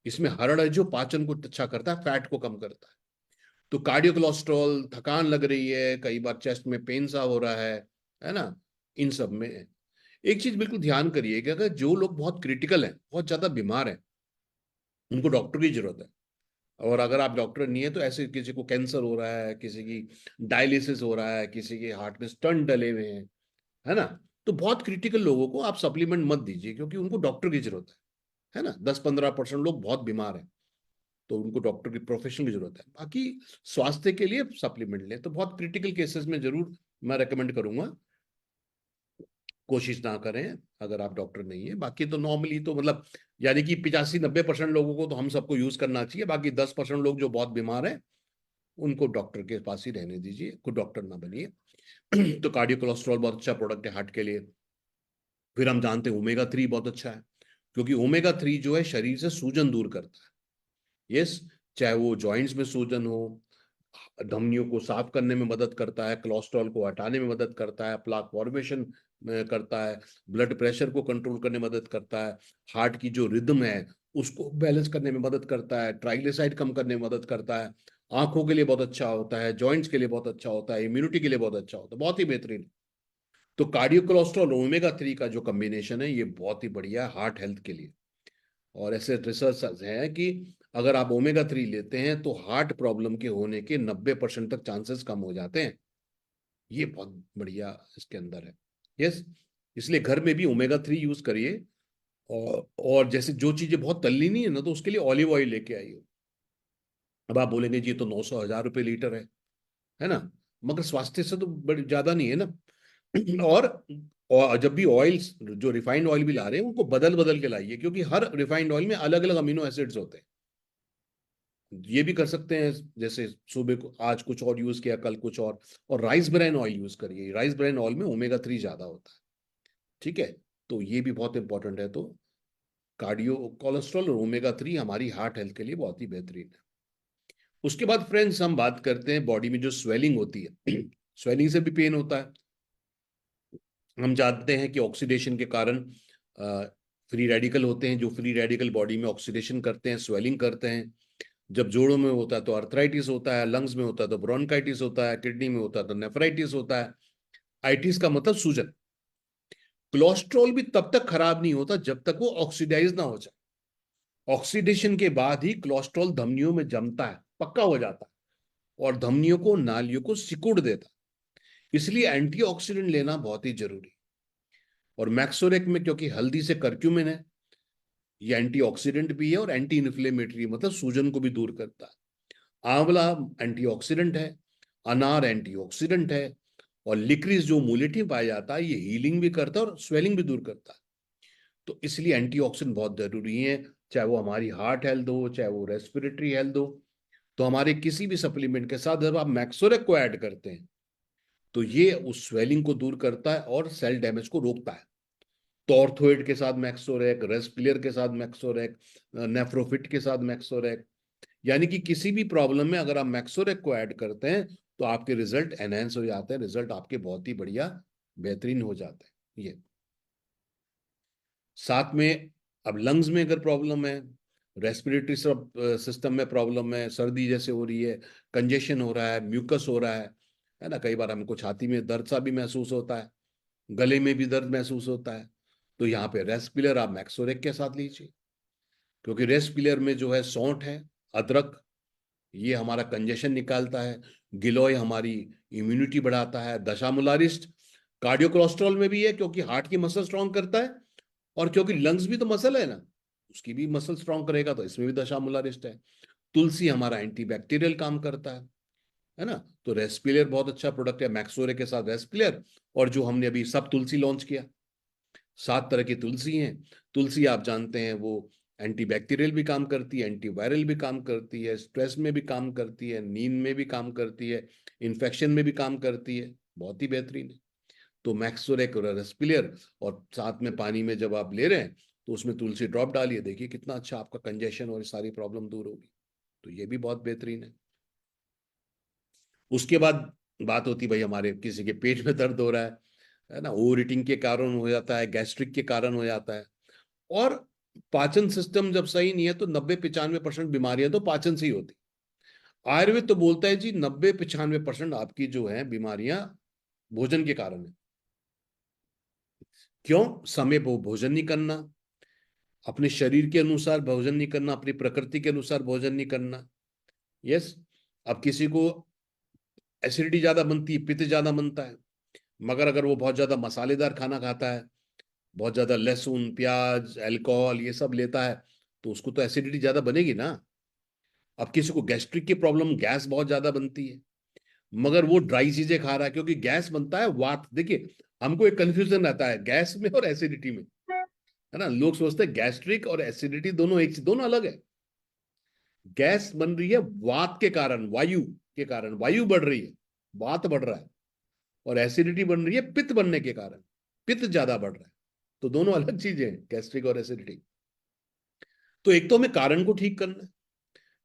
इसमें हरड़ है जो पाचन को अच्छा करता है, फैट को कम करता है। तो कार्डियो कोलेस्ट्रॉल, थकान लग रही है, कई बार चेस्ट में पेन सा हो रहा है ना, इन सब में एक चीज बिल्कुल ध्यान करिए कि अगर जो लोग बहुत क्रिटिकल हैं, बहुत ज्यादा बीमार हैं, उनको डॉक्टर की जरूरत है। और अगर आप डॉक्टर नहीं है, तो ऐसे किसी को कैंसर हो रहा है, किसी की डायलिसिस हो रहा है, किसी के हार्ट में स्टंट डले हुए हैं, है ना, तो बहुत क्रिटिकल लोगों को आप सप्लीमेंट मत दीजिए, क्योंकि उनको डॉक्टर की जरूरत है ना। 10-15% लोग बहुत बीमार हैं, तो उनको डॉक्टर की प्रोफेशन की जरूरत है। बाकी स्वास्थ्य के लिए सप्लीमेंट लें, तो बहुत क्रिटिकल केसेस में जरूर मैं रेकमेंड करूंगा, कोशिश ना करें अगर आप डॉक्टर नहीं है। बाकी तो नॉर्मली तो मतलब, यानी कि 85-90% लोगों को तो हम सबको यूज करना चाहिए। बाकी 10% लोग जो बहुत बीमार हैं, उनको डॉक्टर के पास ही रहने दीजिए, खुद डॉक्टर ना बनिए। तो कार्डियो कोलेस्ट्रॉल बहुत अच्छा प्रोडक्ट है हार्ट के लिए। फिर हम जानते हैं ओमेगा 3 बहुत अच्छा है, क्योंकि ओमेगा 3 जो है शरीर से सूजन दूर करता है। यस, चाहे वो जॉइंट्स में सूजन हो, धमनियों को साफ करने में मदद करता है, कोलेस्ट्रॉल को हटाने में मदद करता है, प्लाक फॉर्मेशन में करता है, ब्लड प्रेशर को कंट्रोल करने में मदद करता है, हार्ट की जो रिदम है उसको बैलेंस करने में मदद करता है, ट्राइग्लिसराइड कम करने में मदद करता है, आंखों के लिए बहुत अच्छा होता है, जॉइंट्स के लिए बहुत अच्छा होता है, इम्यूनिटी के लिए बहुत अच्छा होता है, बहुत ही बेहतरीन। तो कार्डियो कोलेस्ट्रॉल ओमेगा 3 का जो कॉम्बिनेशन है, ये बहुत ही बढ़िया है हार्ट हेल्थ के लिए। और ऐसे रिसर्च है कि अगर आप ओमेगा 3 लेते हैं, तो हार्ट प्रॉब्लम के होने के 90% तक चांसेस कम हो जाते हैं। ये बहुत बढ़िया इसके अंदर है। यस, इसलिए घर में भी ओमेगा 3 यूज करिए। और जैसे जो चीजें बहुत तली नहीं है ना, तो उसके लिए ऑलिव ऑयल लेके आइए। अब आप बोलेंगे जी, ये तो 900-1000 रुपये लीटर है ना, मगर स्वास्थ्य से तो बड़ी ज्यादा नहीं है ना। और जब भी ऑयल, जो रिफाइंड ऑयल भी ला रहे हैं, उनको बदल बदल के लाइए, क्योंकि हर रिफाइंड ऑयल में अलग अलग अमीनो एसिड्स होते हैं। ये भी कर सकते हैं, जैसे सुबह को आज कुछ और यूज किया, कल कुछ और राइस ब्राइन ऑयल यूज करिए। राइस ब्राइन ऑयल में ओमेगा 3 ज्यादा होता है। ठीक है, तो ये भी बहुत इंपॉर्टेंट है। तो कार्डियो कोलेस्ट्रॉल और ओमेगा 3 हमारी हार्ट हेल्थ के लिए बहुत ही बेहतरीन है। उसके बाद फ्रेंड्स, हम बात करते हैं बॉडी में जो स्वेलिंग होती है। स्वेलिंग से भी पेन होता है। हम जानते हैं कि ऑक्सीडेशन के कारण फ्री रेडिकल होते हैं, जो फ्री रेडिकल बॉडी में ऑक्सीडेशन करते हैं, स्वेलिंग करते हैं। जब जोड़ों में होता है तो अर्थराइटिस होता है, लंग्स में होता है तो ब्रोंकाइटिस होता है, किडनी में होता है तो नेफ्राइटिस होता है। आइटिस का मतलब सूजन। कोलेस्ट्रॉल भी तब तक खराब नहीं होता जब तक वो ऑक्सीडाइज ना हो जाए। ऑक्सीडेशन के बाद ही कोलेस्ट्रॉल धमनियों में जमता है, पक्का हो जाता है, और धमनियों को, नालियों को सिकुड़ देता है। इसलिए एंटीऑक्सीडेंट लेना बहुत ही जरूरी है। और मैक्सोरेक में, क्योंकि हल्दी से करक्यूमिन है, ये एंटीऑक्सीडेंट भी है और एंटी इन्फ्लेमेटरी, मतलब सूजन को भी दूर करता है। आंवला एंटीऑक्सीडेंट है, अनार एंटीऑक्सीडेंट है, और लिक्रिस जो मूलेठी पाया जाता है, ये हीलिंग भी करता है और स्वेलिंग भी दूर करता है। तो इसलिए एंटीऑक्सीडेंट बहुत जरूरी है, चाहे वो हमारी हार्ट हेल्थ हो, चाहे वो रेस्पिरेटरी हेल्थ हो। तो हमारे किसी भी सप्लीमेंट के साथ जब आप मैक्सोरेक को ऐड करते हैं, तो ये उस स्वेलिंग को दूर करता है और सेल डैमेज को रोकता है। तो ऑर्थोइड के साथ मैक्सोरेक, रेस्पिलियर के साथ मैक्सोरेक, नेफ्रोफिट के साथ मैक्सोरेक, यानी कि किसी भी प्रॉब्लम में अगर आप मैक्सोरेक को ऐड करते हैं, तो आपके रिजल्ट एनहेंस हो जाते हैं, रिजल्ट आपके बहुत ही बढ़िया बेहतरीन हो जाता है ये। साथ में अब लंग्स में अगर प्रॉब्लम है, रेस्पिरेटरी सिस्टम में प्रॉब्लम है, सर्दी जैसे हो रही है, कंजेशन हो रहा है, म्यूकस हो रहा है ना, कई बार हमको छाती में दर्द सा भी महसूस होता है, गले में भी दर्द महसूस होता है, तो यहाँ पे रेस्पिलर आप मैक्सोरेक के साथ लीजिए, क्योंकि रेस्पिलर में जो है सौंठ है, अदरक, ये हमारा कंजेशन निकालता है, गिलोय हमारी इम्यूनिटी बढ़ाता है, दशामुलारिस्ट कार्डियो कोलेस्ट्रॉल में भी है क्योंकि हार्ट की मसल स्ट्रांग करता है, और क्योंकि लंग्स भी तो मसल है ना, उसकी भी मसल स्ट्रांग करेगा, तो इसमें भी दशामुलारिस्ट है। तुलसी हमारा एंटीबैक्टीरियल काम करता है ना, तो रेस्पिलर बहुत अच्छा प्रोडक्ट है, मैक्सोरे के साथ रेस्पिलर। और जो हमने अभी सब तुलसी लॉन्च किया, 7 तरह की तुलसी हैं। तुलसी आप जानते हैं वो एंटीबैक्टीरियल भी काम करती है, एंटीवायरल भी काम करती है, स्ट्रेस में भी काम करती है, नींद में भी काम करती है, इन्फेक्शन में भी काम करती है, बहुत ही बेहतरीन है। तो मैक्सोरेक और रेस्पिलर, और साथ में पानी में जब आप ले रहे हैं तो उसमें तुलसी ड्रॉप डालिए, देखिए कितना अच्छा आपका कंजेशन और सारी प्रॉब्लम दूर होगी, तो ये भी बहुत बेहतरीन है। उसके बाद बात होती भाई, हमारे किसी के पेट में दर्द हो रहा है ना, ओवर ईटिंग के कारण हो जाता है, गैस्ट्रिक के कारण हो जाता है, और पाचन सिस्टम जब सही नहीं है तो 90-95% बीमारियां तो पाचन से ही होती। आयुर्वेद तो बोलता है जी 90-95% आपकी जो है बीमारियां भोजन के कारण है। क्यों? समय पर भोजन नहीं करना, अपने शरीर के अनुसार भोजन नहीं करना, अपनी प्रकृति के अनुसार भोजन नहीं करना। यस। अब किसी को एसिडिटी ज्यादा बनती है, पित्त ज्यादा बनता है, मगर अगर वो बहुत ज्यादा मसालेदार खाना खाता है, बहुत ज्यादा लहसुन प्याज अल्कोहल ये सब लेता है, तो उसको तो एसिडिटी ज्यादा बनेगी ना। अब किसी को गैस्ट्रिक की प्रॉब्लम, गैस बहुत ज्यादा बनती है, मगर वो ड्राई चीजें खा रहा है, क्योंकि गैस बनता है वात। देखिए, हमको एक कंफ्यूजन रहता है गैस में और एसिडिटी में, है ना, लोग सोचते हैं गैस्ट्रिक और एसिडिटी दोनों एक, दोनों अलग है। गैस बन रही है वात के कारण, वायु के कारण, वायु बढ़ रही है, वात बढ़ रहा है, और एसिडिटी बन रही है पित्त बनने के कारण, पित्त ज्यादा बढ़ रहा है। तो दोनों अलग चीजें हैं, गैस्ट्रिक और एसिडिटी। तो एक तो हमें कारण को ठीक करना है।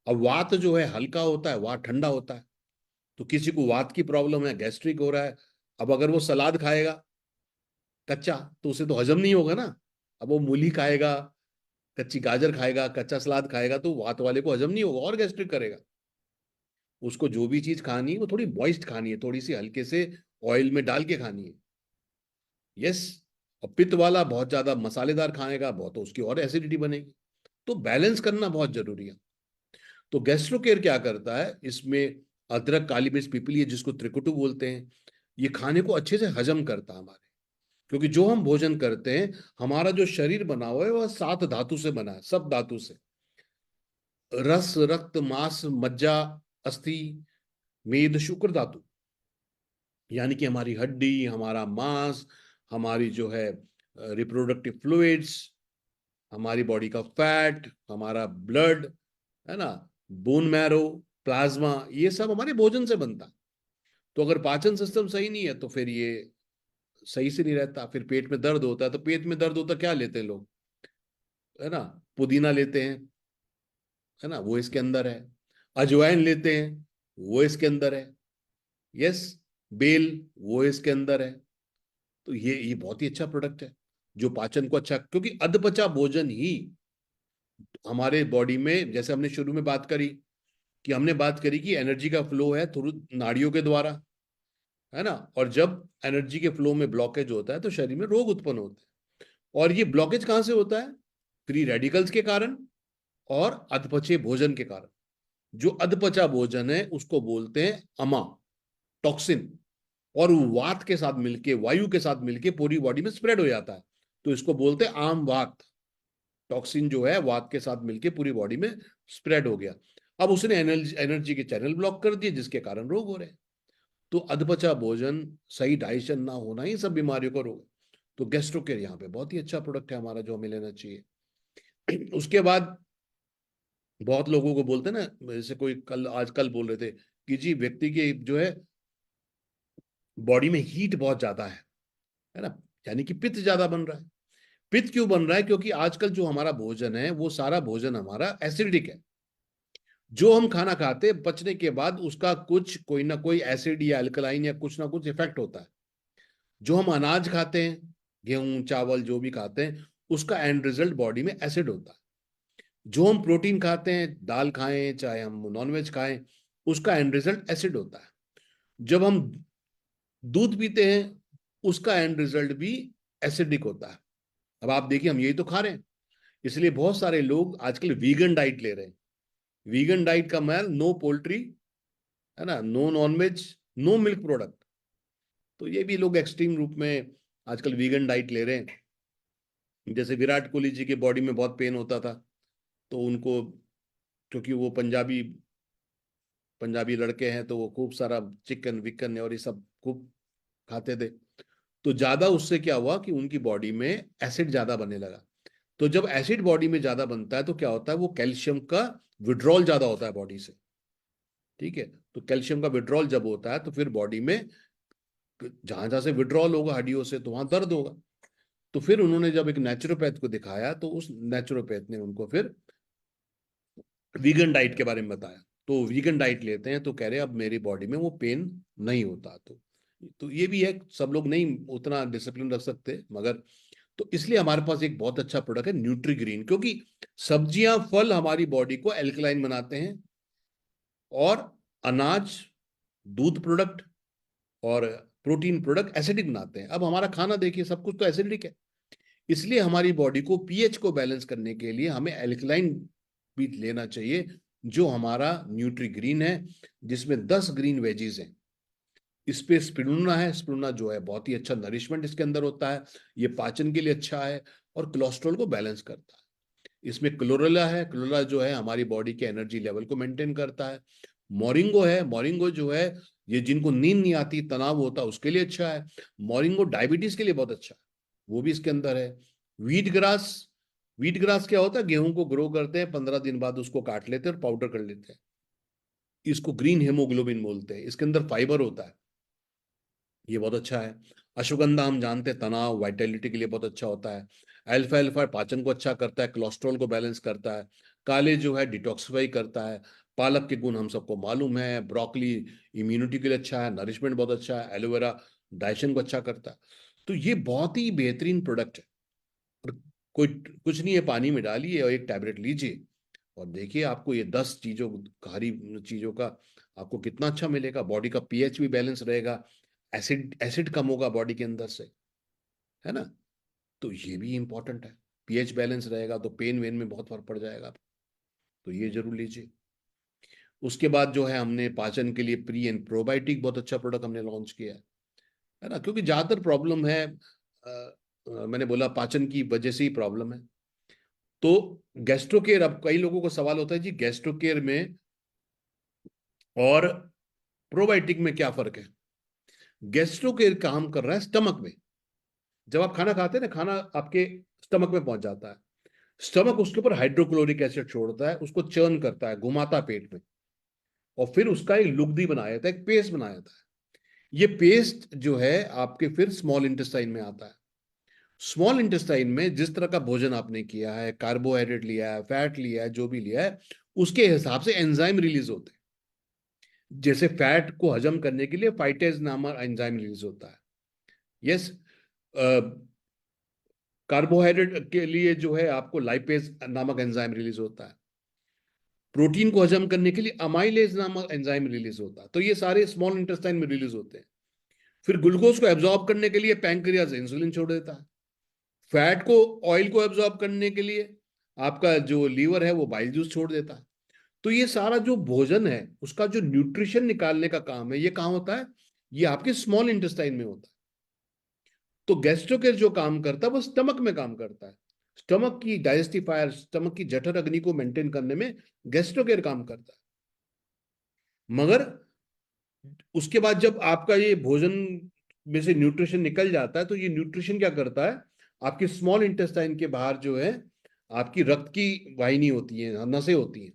अब वात जो है हल्का होता है, वात ठंडा होता है, तो किसी को वात की प्रॉब्लम है, गैस्ट्रिक हो रहा है, अब अगर वो सलाद खाएगा कच्चा, तो उसे तो हजम नहीं होगा ना। अब वो मूली खाएगा, कच्ची गाजर खाएगा, कच्चा सलाद खाएगा, तो वात वाले को हजम नहीं होगा और गैस्ट्रिक करेगा। उसको जो भी चीज खानी है वो थोड़ी मॉइस्ट खानी है, थोड़ी सी हल्के से ऑयल में डाल के खानी है। यस। और पित्त वाला बहुत ज्यादा मसालेदार खाएगा बहुत, तो उसकी और एसिडिटी बनेगी। तो बैलेंस करना बहुत जरूरी है। तो गैस्ट्रो केयर क्या करता है इसमें, अदरक, काली मिर्च, पीपली, जिसको त्रिकुटु बोलते हैं, ये खाने को अच्छे से हजम करता है हमारे। क्योंकि जो हम भोजन करते हैं, हमारा जो शरीर बना हुआ है वह 7 धातु से बना है, सब धातु से, रस, रक्त, मांस, मज्जा, अस्थि, मेद, शुक्र धातु, यानी कि हमारी हड्डी, हमारा मांस, हमारी जो है रिप्रोडक्टिव फ्लूइड्स, हमारी बॉडी का फैट, हमारा ब्लड, है ना, बोन मैरो, प्लाज्मा, ये सब हमारे भोजन से बनता है। तो अगर पाचन सिस्टम सही नहीं है तो फिर ये सही से नहीं रहता, फिर पेट में दर्द होता है। तो पेट में दर्द होता क्या लेते हैं लोग, है ना, पुदीना लेते हैं, है ना, वो इसके अंदर है। अजवाइन लेते हैं, वो इसके अंदर है। यस। बेल, वो इसके अंदर है। तो ये बहुत ही अच्छा प्रोडक्ट है, जो पाचन को अच्छा, क्योंकि अधपचा भोजन ही हमारे बॉडी में, जैसे हमने शुरू में बात करी, कि हमने बात करी कि एनर्जी का फ्लो है थ्रू नाड़ियों के द्वारा, है ना, और जब एनर्जी के फ्लो में ब्लॉकेज होता है तो शरीर में रोग उत्पन्न होते हैं। और ये ब्लॉकेज कहां से होता है? फ्री रेडिकल्स के कारण और अधपचे भोजन के कारण। जो अधपचा भोजन है उसको बोलते हैं अमा, टॉक्सिन, और वात के साथ मिलके, वायु के साथ मिलके पूरी बॉडी में स्प्रेड हो जाता है, तो इसको बोलते हैं आम वात। टॉक्सिन जो है वात के साथ मिलके पूरी बॉडी में स्प्रेड हो गया, अब उसने एनर्जी एनर्जी के चैनल ब्लॉक कर दिए, जिसके कारण रोग हो रहे हैं। तो अधपचा भोजन, सही डाइजेशन ना होना, ही सब बीमारियों का रोग है। तो गैस्ट्रो केयर यहाँ पे बहुत ही अच्छा प्रोडक्ट है हमारा, जो हमें लेना चाहिए। उसके बाद बहुत लोगों को बोलते हैं ना, जैसे कोई कल आजकल बोल रहे थे कि जी व्यक्ति के जो है बॉडी में हीट बहुत ज्यादा है ना, यानी कि पित्त ज्यादा बन रहा है। पित्त क्यों बन रहा है? क्योंकि आजकल जो हमारा भोजन है वो सारा भोजन हमारा एसिडिक है। जो हम खाना खाते हैं पचने के बाद उसका कुछ कोई ना कोई एसिड या अल्कलाइन या कुछ ना कुछ इफेक्ट होता है, जो हम अनाज खाते हैं, गेहूं चावल जो भी खाते हैं, उसका एंड रिजल्ट बॉडी में एसिड होता है। जो हम प्रोटीन खाते हैं, दाल खाएं चाहे हम नॉनवेज खाएं, उसका एंड रिजल्ट एसिड होता है। जब हम दूध पीते हैं, उसका एंड रिजल्ट भी एसिडिक होता है। अब आप देखिए, हम यही तो खा रहे हैं, इसलिए बहुत सारे लोग आजकल वीगन डाइट ले रहे हैं। वीगन डाइट का मतलब नो पोल्ट्री, है ना, no non-veg, no milk product. तो ये भी लोग एक्सट्रीम रूप में आजकल वीगन डाइट ले रहे हैं। जैसे विराट कोहली जी के बॉडी में बहुत पेन होता था, तो उनको, क्योंकि वो पंजाबी पंजाबी लड़के हैं, तो वो खूब सारा चिकन विकन और ये सब खूब खाते थे। तो ज्यादा उससे क्या हुआ कि उनकी बॉडी में एसिड ज्यादा बनने लगा। तो जब एसिड बॉडी में ज्यादा बनता है तो क्या होता है, वो कैल्शियम का विड्रॉल ज्यादा होता है बॉडी से। ठीक है, तो कैल्शियम का विड्रॉल जब होता है तो फिर बॉडी में जहां जहां से विड्रॉल होगा हड्डियों से, तो वहां दर्द होगा। तो फिर उन्होंने जब एक नेचुरोपैथ को दिखाया, तो उस नेचुरोपैथ ने उनको फिर वीगन डाइट के बारे में बताया। तो वीगन डाइट लेते हैं तो कह रहे हैं अब मेरी बॉडी में वो पेन नहीं होता। तो ये भी है, सब लोग नहीं उतना डिसिप्लिन रख सकते, मगर तो इसलिए हमारे पास एक बहुत अच्छा प्रोडक्ट है न्यूट्रीग्रीन, क्योंकि सब्जियां फल हमारी बॉडी को एल्कलाइन बनाते हैं, और अनाज, दूध प्रोडक्ट और प्रोटीन प्रोडक्ट एसिडिक बनाते हैं। अब हमारा खाना देखिए, सब कुछ तो एसिडिक है। इसलिए हमारी बॉडी को पीएच को बैलेंस करने के लिए हमें एल्कलाइन भी लेना चाहिए, जो हमारा न्यूट्री ग्रीन है, जिसमें 10 ग्रीन वेजीज हैं। इस पे स्पिरुलिना है, स्पिरुलिना जो है बहुत ही अच्छा नरिशमेंट इसके अंदर होता है, ये पाचन के लिए अच्छा है और कोलेस्ट्रॉल को बैलेंस करता है। इसमें क्लोरेला है, क्लोरेला जो है हमारी बॉडी के एनर्जी लेवल को मेंटेन करता है। मोरिंगो है, मोरिंगो जो है ये जिनको नींद नहीं आती, तनाव होता है, उसके लिए अच्छा है। मोरिंगो डायबिटीज के लिए बहुत अच्छा है, वो भी इसके अंदर है। व्हीट ग्रास, व्हीट ग्रास क्या होता है, गेहूं को ग्रो करते हैं, 15 दिन बाद उसको काट लेते हैं और पाउडर कर लेते हैं। इसको ग्रीन हेमोग्लोबिन बोलते हैं, इसके अंदर फाइबर होता है, ये बहुत अच्छा है। अश्वगंधा हम जानते हैं तनाव वाइटैलिटी के लिए बहुत अच्छा होता है। अल्फा अल्फा पाचन को अच्छा करता है, कोलेस्ट्रॉल को बैलेंस करता है। काले जो है डिटॉक्सिफाई करता है। पालक के गुण हम सबको मालूम है। ब्रोकली इम्यूनिटी के लिए अच्छा है, नरिशमेंट बहुत अच्छा है। एलोवेरा डाइजेशन को अच्छा करता है। तो ये बहुत ही बेहतरीन प्रोडक्ट है। और कोई कुछ नहीं है, पानी में डालिए और एक टैबलेट लीजिए, और देखिए आपको ये 10 चीजों, हरी चीजों का आपको कितना अच्छा मिलेगा। बॉडी का पीएच भी बैलेंस रहेगा, एसिड एसिड कम होगा बॉडी के अंदर से, है ना। तो ये भी इंपॉर्टेंट है, पीएच बैलेंस रहेगा तो पेन वेन में बहुत फर्क पड़ जाएगा। तो ये जरूर लीजिए। उसके बाद जो है, हमने पाचन के लिए प्री एंड प्रोबायोटिक बहुत अच्छा प्रोडक्ट हमने लॉन्च किया है ना, क्योंकि ज्यादातर प्रॉब्लम है मैंने बोला पाचन की वजह से ही प्रॉब्लम है। तो गैस्ट्रोकेयर, अब कई लोगों को सवाल होता है जी गैस्ट्रोकेयर में और प्रोबायोटिक में क्या फर्क है। गैस्ट्रोकेयर काम कर रहा है स्टमक में। जब आप खाना खाते हैं ना, खाना आपके स्टमक में पहुंच जाता है। स्टमक उसके ऊपर हाइड्रोक्लोरिक एसिड छोड़ता है, उसको चर्न करता है, घुमाता पेट में, और फिर उसका एक लुगदी बनाया जाता है, एक पेस्ट बनाया जाता है। ये पेस्ट जो है आपके फिर स्मॉल इंटेस्टाइन में आता है। स्मॉल इंटेस्टाइन में जिस तरह का भोजन आपने किया है, कार्बोहाइड्रेट लिया है, फैट लिया है, जो भी लिया है, उसके हिसाब से एंजाइम रिलीज होते हैं। जैसे फैट को हजम करने के लिए फाइटेज नामक एंजाइम रिलीज होता है। यस, कार्बोहाइड्रेट के लिए जो है आपको लाइपेज नामक एंजाइम रिलीज होता है। प्रोटीन को हजम करने के लिए अमाइलेज नामक एंजाइम रिलीज होता है। तो ये सारे स्मॉल इंटेस्टाइन में रिलीज होते हैं। फिर ग्लूकोज को एब्जॉर्ब करने के लिए पैंक्रियाज इंसुलिन छोड़ देता है। फैट को, ऑयल को एब्जॉर्ब करने के लिए आपका जो लीवर है वो बाइल जूस छोड़ देता है। तो ये सारा जो भोजन है उसका जो न्यूट्रिशन निकालने का काम है, ये कहाँ होता है, ये आपके स्मॉल इंटेस्टाइन में होता है। तो गैस्ट्रोकेर जो काम करता है वो स्टमक में काम करता है। स्टमक की डाइजेस्टिफायर, स्टमक की जठर अग्नि को मेंटेन करने में गैस्ट्रोकेर काम करता है। मगर उसके बाद जब आपका ये भोजन में से न्यूट्रिशन निकल जाता है, तो ये न्यूट्रिशन क्या करता है, आपके स्मॉल इंटेस्टाइन के बाहर जो है आपकी रक्त की वाहिनी होती है, नसें होती हैं।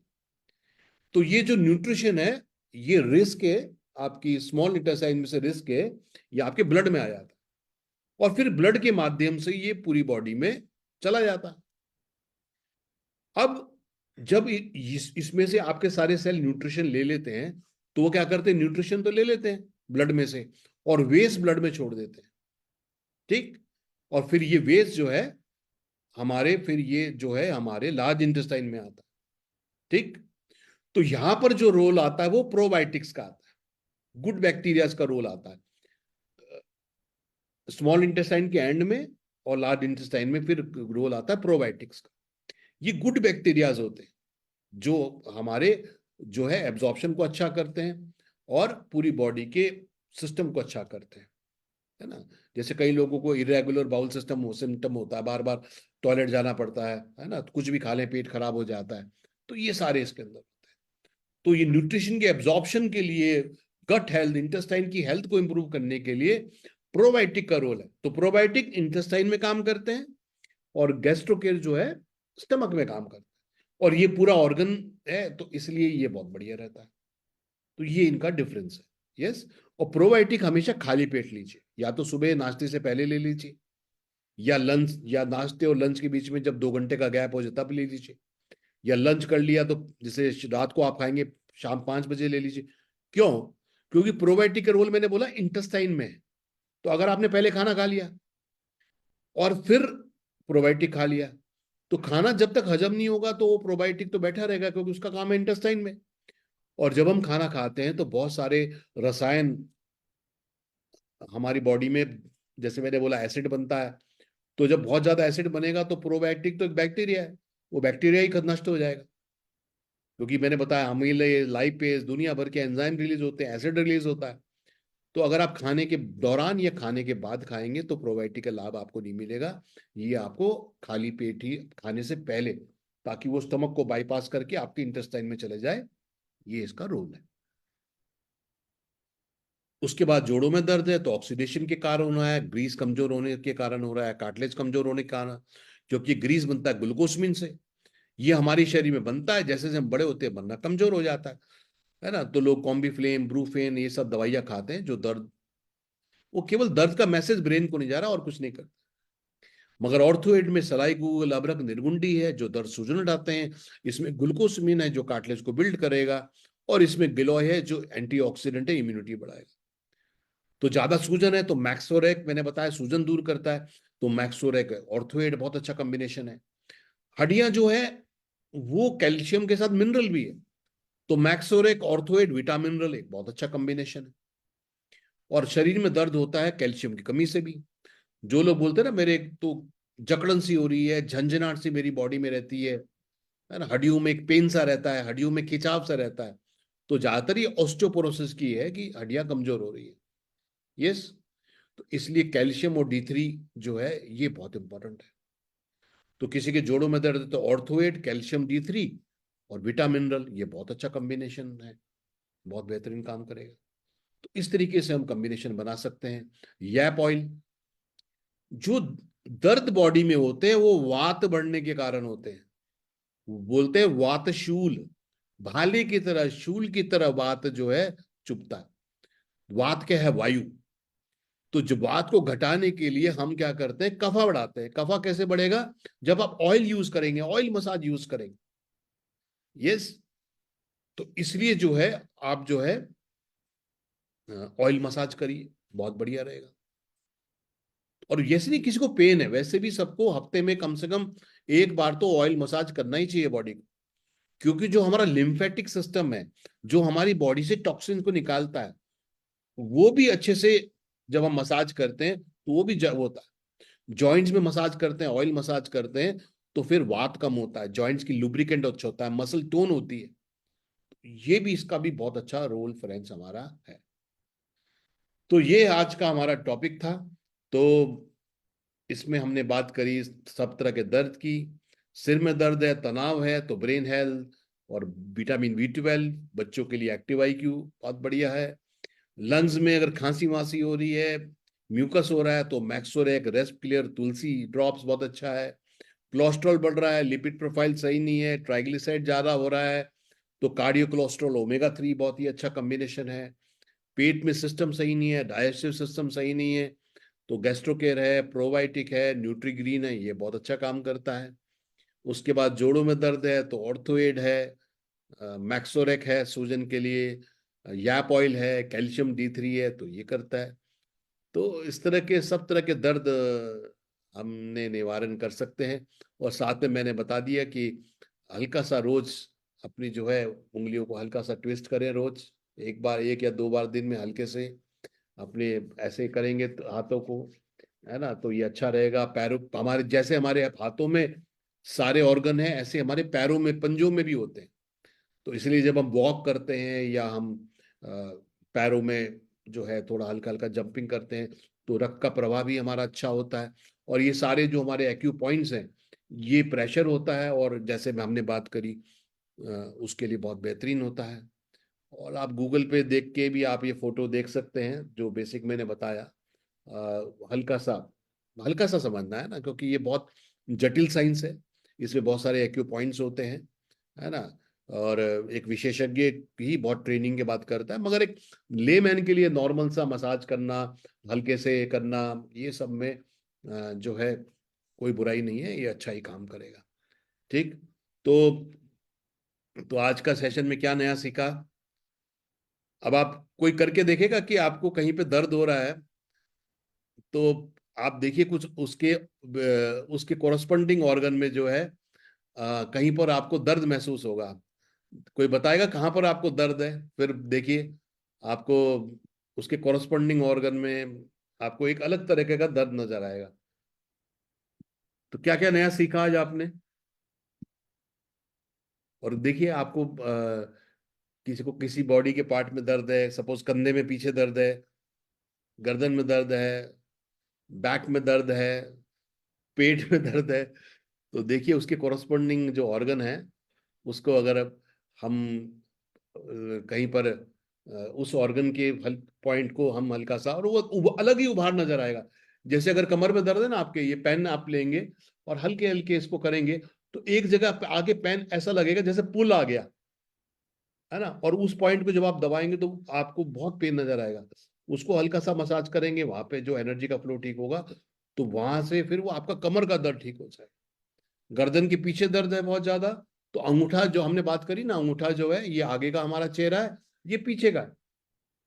तो ये जो न्यूट्रिशन है, ये रिस्क है, आपकी स्मॉल इंटेस्टाइन में से रिस्क है, ये आपके ब्लड में आ जाता है, और फिर ब्लड के माध्यम से ये पूरी बॉडी में चला जाता है। अब जब इसमें से आपके सारे सेल न्यूट्रिशन ले लेते हैं, तो वो क्या करते हैं, न्यूट्रिशन तो ले लेते हैं ब्लड में से और वेस्ट ब्लड में छोड़ देते हैं। ठीक। और फिर ये वेस्ट जो है हमारे, फिर ये जो है हमारे लार्ज इंटेस्टाइन में आता है। ठीक। तो यहां पर जो रोल आता है वो प्रोबायोटिक्स का आता है, गुड बैक्टीरियाज का रोल आता है स्मॉल इंटेस्टाइन के एंड में, और लार्ज इंटेस्टाइन में फिर रोल आता है प्रोबायोटिक्स का। ये गुड बैक्टीरियाज होते हैं जो हमारे जो है एब्जॉर्प्शन को अच्छा करते हैं और पूरी बॉडी के सिस्टम को अच्छा करते हैं, है ना। जैसे कई लोगों को इरेगुलर बाउल सिम्टम होता है, बार बार टॉयलेट जाना पड़ता है ना, तो कुछ भी खा लें पेट खराब हो जाता है, तो ये सारे इसके अंदर होते हैं। तो ये न्यूट्रिशन के एब्जॉर्प्शन के लिए, गट हेल्थ, इंटेस्टाइन की हेल्थ को इंप्रूव करने के लिए प्रोबायोटिक का रोल है। तो प्रोबायोटिक इंटेस्टाइन में काम करते हैं और गैस्ट्रोकेर जो है स्टमक में काम करता है, और ये पूरा ऑर्गन है तो इसलिए ये बहुत बढ़िया रहता है। तो ये इनका डिफरेंस है। यस। और प्रोबायोटिक हमेशा खाली पेट लीजिए, या तो सुबह नाश्ते से पहले ले लीजिए, या लंच, या नाश्ते और लंच के बीच में जब 2 घंटे का गैप हो जाए तब ले लीजिए, या लंच कर लिया तो जैसे रात को आप खाएंगे शाम 5 बजे ले लीजिए। क्यों? क्योंकि प्रोबायोटिक का रोल मैंने बोला इंटेस्टाइन में है। तो अगर आपने पहले खाना खा लिया और फिर प्रोबायोटिक खा लिया, तो खाना जब तक हजम नहीं होगा तो वो प्रोबायोटिक तो बैठा रहेगा, क्योंकि उसका काम है इंटेस्टाइन में। और जब हम खाना खाते हैं तो बहुत सारे रसायन हमारी बॉडी में, जैसे मैंने बोला एसिड बनता है, तो जब बहुत ज्यादा एसिड बनेगा तो प्रोबायोटिक तो एक बैक्टीरिया है, वो बैक्टीरिया ही नष्ट हो जाएगा। क्योंकि मैंने बताया अमीलेज, लाइपेज, दुनिया भर के एंजाइम रिलीज होते हैं, एसिड रिलीज होता है। तो अगर आप खाने के दौरान या खाने के बाद खाएंगे तो प्रोबायोटिक का लाभ आपको नहीं मिलेगा। ये आपको खाली पेट ही खाने से पहले, ताकि वो स्टमक को बाईपास करके आपके इंटेस्टाइन में चले जाए, ये इसका रोल है। उसके बाद जोड़ों में दर्द है तो ऑक्सीडेशन के कारण हो रहा है, ग्रीस कमजोर होने के कारण हो रहा है, कार्टिलेज कमजोर होने के कारण, क्योंकि ग्रीस बनता है ग्लूकोसमिन से। ये हमारी शरीर में बनता है, जैसे जैसे हम बड़े होते हैं बनना कमजोर हो जाता है ना। तो लोग कॉम्बीफ्लेम, ब्रूफेन, ये सब दवाइयां खाते हैं जो दर्द, वो केवल दर्द का मैसेज ब्रेन को नहीं जा रहा और कुछ नहीं करता। मगर ऑर्थोएड में सलाइगूल, अभ्रक, निर्गुंडी है जो दर्द सूजन हटाते हैं। इसमें ग्लूकोसमिन है जो कार्टिलेज को बिल्ड करेगा, और इसमें गिलोय है जो एंटीऑक्सीडेंट है, इम्यूनिटी बढ़ाएगा। तो ज्यादा सूजन है तो मैक्सोरेक, मैंने बताया सूजन दूर करता है, तो मैक्सोरेक ऑर्थोएड बहुत अच्छा कॉम्बिनेशन है। हड्डियां जो है वो कैल्शियम के साथ मिनरल भी है, तो मैक्सोरेक ऑर्थोएड विटामिन मिनरल एक बहुत अच्छा कॉम्बिनेशन है। और शरीर में दर्द होता है कैल्शियम की कमी से भी। जो लोग बोलते हैं ना मेरे तो जकड़न सी हो रही है, झंझनाहट सी मेरी बॉडी में रहती है ना, हड्डियों में एक पेन सा रहता है, हड्डियों में खिंचाव सा रहता है, तो ज्यादातर ये ऑस्टियोपोरोसिस की है कि हड्डियां कमजोर हो रही है। यस। तो इसलिए कैल्शियम और D3 जो है ये बहुत इंपॉर्टेंट है। तो किसी के जोड़ों में दर्द है तो ऑर्थोएड, कैल्शियम, D3 और विटामिन मिनरल, ये बहुत अच्छा कॉम्बिनेशन है, बहुत बेहतरीन काम करेगा। तो इस तरीके से हम कॉम्बिनेशन बना सकते हैं। यैप ऑयल, जो दर्द बॉडी में होते हैं वो वात बढ़ने के कारण होते हैं, बोलते हैं वात शूल, भाले की तरह, शूल की तरह वात जो है चुभता है। वात क्या है? वायु। तो जब वात को घटाने के लिए हम क्या करते हैं? कफा बढ़ाते हैं। कफा कैसे बढ़ेगा? जब आप ऑयल यूज करेंगे, ऑयल मसाज यूज करेंगे। यस। तो इसलिए जो है आप जो है ऑयल मसाज करिए, बहुत बढ़िया रहेगा। और जैसे नहीं किसी को पेन है, वैसे भी सबको हफ्ते में कम से कम एक बार तो ऑयल मसाज करना ही चाहिए बॉडी को। क्योंकि जो हमारा लिम्फेटिक सिस्टम है, जो हमारी बॉडी से टॉक्सिन को निकालता है, वो भी अच्छे से जब हम मसाज करते हैं तो वो भी होता है। जॉइंट्स में मसाज करते हैं, ऑयल मसाज करते हैं, तो फिर वात कम होता है, जॉइंट्स की लुब्रिकेंट अच्छा होता है, मसल टोन होती है। ये भी, इसका भी बहुत अच्छा रोल फ्रेंड्स हमारा है। तो ये आज का हमारा टॉपिक था। तो इसमें हमने बात करी सब तरह के दर्द की। सिर में दर्द है, तनाव है, तो ब्रेन हेल्थ और विटामिन B12, बच्चों के लिए एक्टिव IQ बहुत बढ़िया है। लंग्स में अगर खांसी वासी हो रही है, म्यूकस हो रहा है, तो मैक्सोरेक, रेस्प क्लियर, तुलसी ड्रॉप्स बहुत अच्छा है। कोलेस्ट्रॉल बढ़ रहा है, लिपिड प्रोफाइल सही नहीं है, ट्राइग्लिसराइड ज्यादा हो रहा है, तो कार्डियो कोलेस्ट्रॉल, ओमेगा 3 बहुत ही अच्छा कॉम्बिनेशन है। पेट में सिस्टम सही नहीं है, डाइजेस्टिव सिस्टम सही नहीं है, तो गैस्ट्रोकेयर है, प्रोबायोटिक है, न्यूट्रीग्रीन है, ये बहुत अच्छा काम करता है। उसके बाद जोड़ों में दर्द है तो ऑर्थोएड है, मैक्सोरेक है सूजन के लिए, याप ऑयल है, कैल्शियम D3 है, तो ये करता है। तो इस तरह के सब तरह के दर्द हमने निवारण कर सकते हैं। और साथ में मैंने बता दिया कि हल्का सा रोज अपनी जो है उंगलियों को हल्का सा ट्विस्ट करें रोज, एक बार, एक या दो बार दिन में हल्के से अपने ऐसे करेंगे तो हाथों को, है ना, तो ये अच्छा रहेगा। पैरों, हमारे जैसे हमारे हाथों में सारे ऑर्गन हैं, ऐसे हमारे पैरों में, पंजों में भी होते हैं। तो इसलिए जब हम वॉक करते हैं या हम पैरों में जो है थोड़ा हल्का हल्का जंपिंग करते हैं, तो रक्त का प्रवाह भी हमारा अच्छा होता है। और ये सारे जो हमारे एक्यू पॉइंट्स हैं, ये प्रेशर होता है, और जैसे में हमने बात करी उसके लिए बहुत बेहतरीन होता है। और आप गूगल पे देख के भी आप ये फोटो देख सकते हैं जो बेसिक मैंने बताया। हल्का सा, हल्का सा समझना है ना, क्योंकि ये बहुत जटिल साइंस है, इसमें बहुत सारे एक्यू पॉइंट्स होते हैं, है ना। और एक विशेषज्ञ ही बहुत ट्रेनिंग के बाद करता है, मगर एक लेमैन के लिए नॉर्मल सा मसाज करना, हल्के से करना, ये सब में जो है कोई बुराई नहीं है, ये अच्छा ही काम करेगा। ठीक। तो आज का सेशन में क्या नया सीखा? अब आप कोई करके देखेगा कि आपको कहीं पे दर्द हो रहा है, तो आप देखिए कुछ उसके कोरस्पॉन्डिंग ऑर्गन में जो है कहीं पर आपको दर्द महसूस होगा। कोई बताएगा कहाँ पर आपको दर्द है, फिर देखिए आपको उसके कोरस्पॉन्डिंग ऑर्गन में आपको एक अलग तरीके का दर्द नजर आएगा। तो क्या क्या नया सीखा आज आपने? और देखिए आपको किसी को किसी बॉडी के पार्ट में दर्द है, सपोज कंधे में पीछे दर्द है, गर्दन में दर्द है, बैक में दर्द है, पेट में दर्द है, तो देखिए उसके कोरस्पॉन्डिंग जो ऑर्गन है उसको अगर हम कहीं पर उस ऑर्गन के पॉइंट को हम हल्का सा, और वो अलग ही उभार नजर आएगा। जैसे अगर कमर में दर्द है ना आपके, ये पेन आप लेंगे और हल्के हल्के इसको करेंगे, तो एक जगह पे आगे पेन ऐसा लगेगा जैसे पुल आ गया, है ना। और उस पॉइंट पे जब आप दबाएंगे तो आपको बहुत पेन नजर आएगा। उसको हल्का सा मसाज करेंगे, वहां पे जो एनर्जी का फ्लो ठीक होगा, तो वहां से फिर वो आपका कमर का दर्द ठीक हो जाएगा। गर्दन के पीछे दर्द है बहुत ज्यादा, तो अंगूठा जो हमने बात करी ना, अंगूठा जो है ये आगे का हमारा चेहरा है, ये पीछे का है।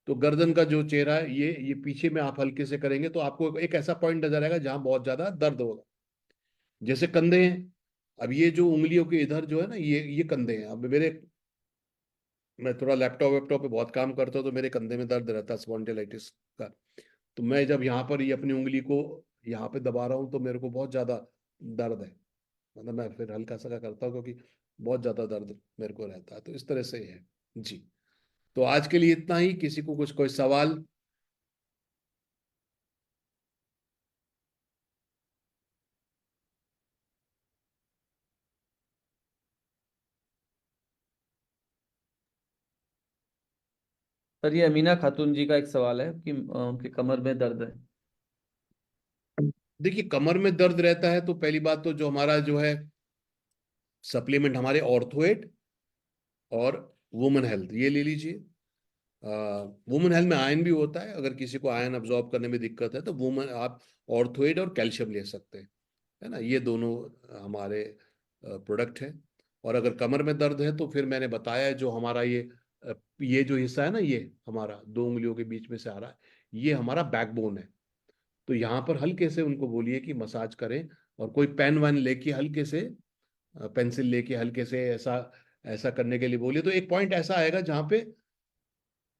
तो गर्दन का जो चेहरा है ये पीछे में आप हल्के से करेंगे तो आपको एक ऐसा पॉइंट नजर आएगा जहां बहुत ज्यादा दर्द होगा। जैसे कंधे हैं, अब ये जो उंगलियों के इधर जो है ना, ये कंधे हैं। अब मेरे, मैं थोड़ा लैपटॉप वैपटॉप पे बहुत काम करता हूँ, तो मेरे कंधे में दर्द रहता है स्पॉन्डिलाइटिस का। तो मैं जब यहाँ पर ये अपनी उंगली को यहाँ पे दबा रहा हूँ तो मेरे को बहुत ज्यादा दर्द है, मतलब मैं फिर हल्का सा करता हूँ क्योंकि बहुत ज्यादा दर्द मेरे को रहता है। तो इस तरह से ही है जी। तो आज के लिए इतना ही। किसी को कुछ कोई सवाल? सर ये अमीना खातून जी का एक सवाल है कि उनके कमर में दर्द है। देखिए कमर में दर्द रहता है तो पहली बात तो जो हमारा जो है सप्लीमेंट, हमारे ऑर्थोएड और वुमेन हेल्थ, ये ले लीजिए। वुमेन हेल्थ में आयरन भी होता है, अगर किसी को आयरन अब्जॉर्ब करने में दिक्कत है तो वुमेन आप ऑर्थोएड और कैल्शियम ले सकते हैं, है ना। ये दोनों हमारे प्रोडक्ट हैं। और अगर कमर में दर्द है तो फिर मैंने बताया जो हमारा ये जो हिस्सा है ना, ये हमारा दो उंगलियों के बीच में से आ रहा है, ये हमारा बैकबोन है। तो यहाँ पर हल्के से उनको बोलिए कि मसाज करें, और कोई पेन वैन लेके हल्के से, पेंसिल लेके हल्के से ऐसा ऐसा करने के लिए बोलिए, तो एक पॉइंट ऐसा आएगा जहाँ पे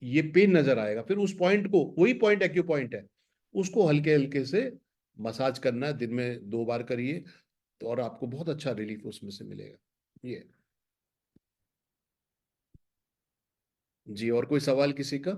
ये पेन नजर आएगा। फिर उस पॉइंट को, वही पॉइंट एक्यू पॉइंट है, उसको हल्के हल्के से मसाज करना है, दिन में 2 बार करिए, तो और आपको बहुत अच्छा रिलीफ उसमें से मिलेगा। ये। जी, और कोई सवाल किसी का?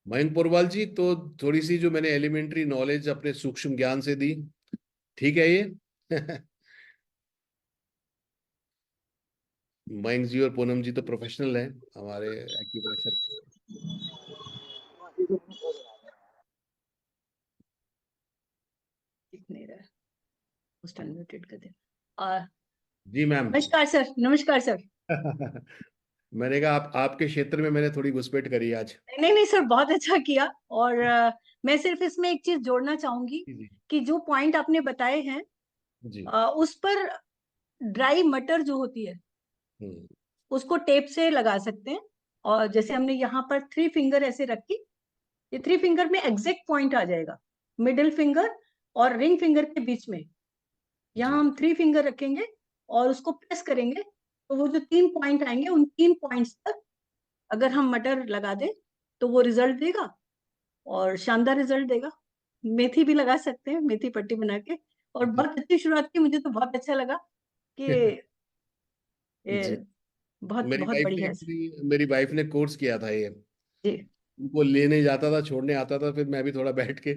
मयंक पोरवाल जी, तो थोड़ी सी जो मैंने एलिमेंट्री नॉलेज अपने सूक्ष्म ज्ञान से दी, ठीक है ये? मयंक जी और पूनम जी तो प्रोफेशनल हैं हमारे एक्यूप्रेशर। दिख नहीं रहा है, पोस्ट अनम्यूटेड कर दे। जी मैम। नमस्कार सर, नमस्कार सर। मैंने कहा आपके क्षेत्र में मैंने थोड़ी घुसपैठ करी आज। नहीं नहीं सर, बहुत अच्छा किया। और मैं सिर्फ इसमें एक चीज जोड़ना चाहूंगी जी जी कि जो पॉइंट आपने बताए हैं, जी। उस पर ड्राई मटर जो होती है हम्म। उसको टेप से लगा सकते हैं। और जैसे हमने यहाँ पर 3 फिंगर ऐसे रखी, ये 3 फिंगर में एग्जैक्ट पॉइंट आ जाएगा, मिडिल फिंगर और रिंग फिंगर के बीच में। यहाँ जी हम 3 फिंगर रखेंगे और उसको प्रेस करेंगे, तो वो जो 3 पॉइंट आएंगे उन 3 पॉइंट्स तक अगर हम मटर लगा दें तो वो रिजल्ट देगा, और शानदार रिजल्ट देगा। मेथी भी लगा सकते हैं, मेथी पट्टी बना के। और जी। बहुत अच्छी शुरुआत की, मुझे तो बहुत अच्छा लगा कि जी। ये बहुत मेरी बहुत वाइफ ने बढ़िया है सर। एक्चुअली मेरी वाइफ ने कोर्स किया था ये। जी। वो लेने जाता था, छोड़ने आता था, फिर मैं भी थोड़ा बैठ के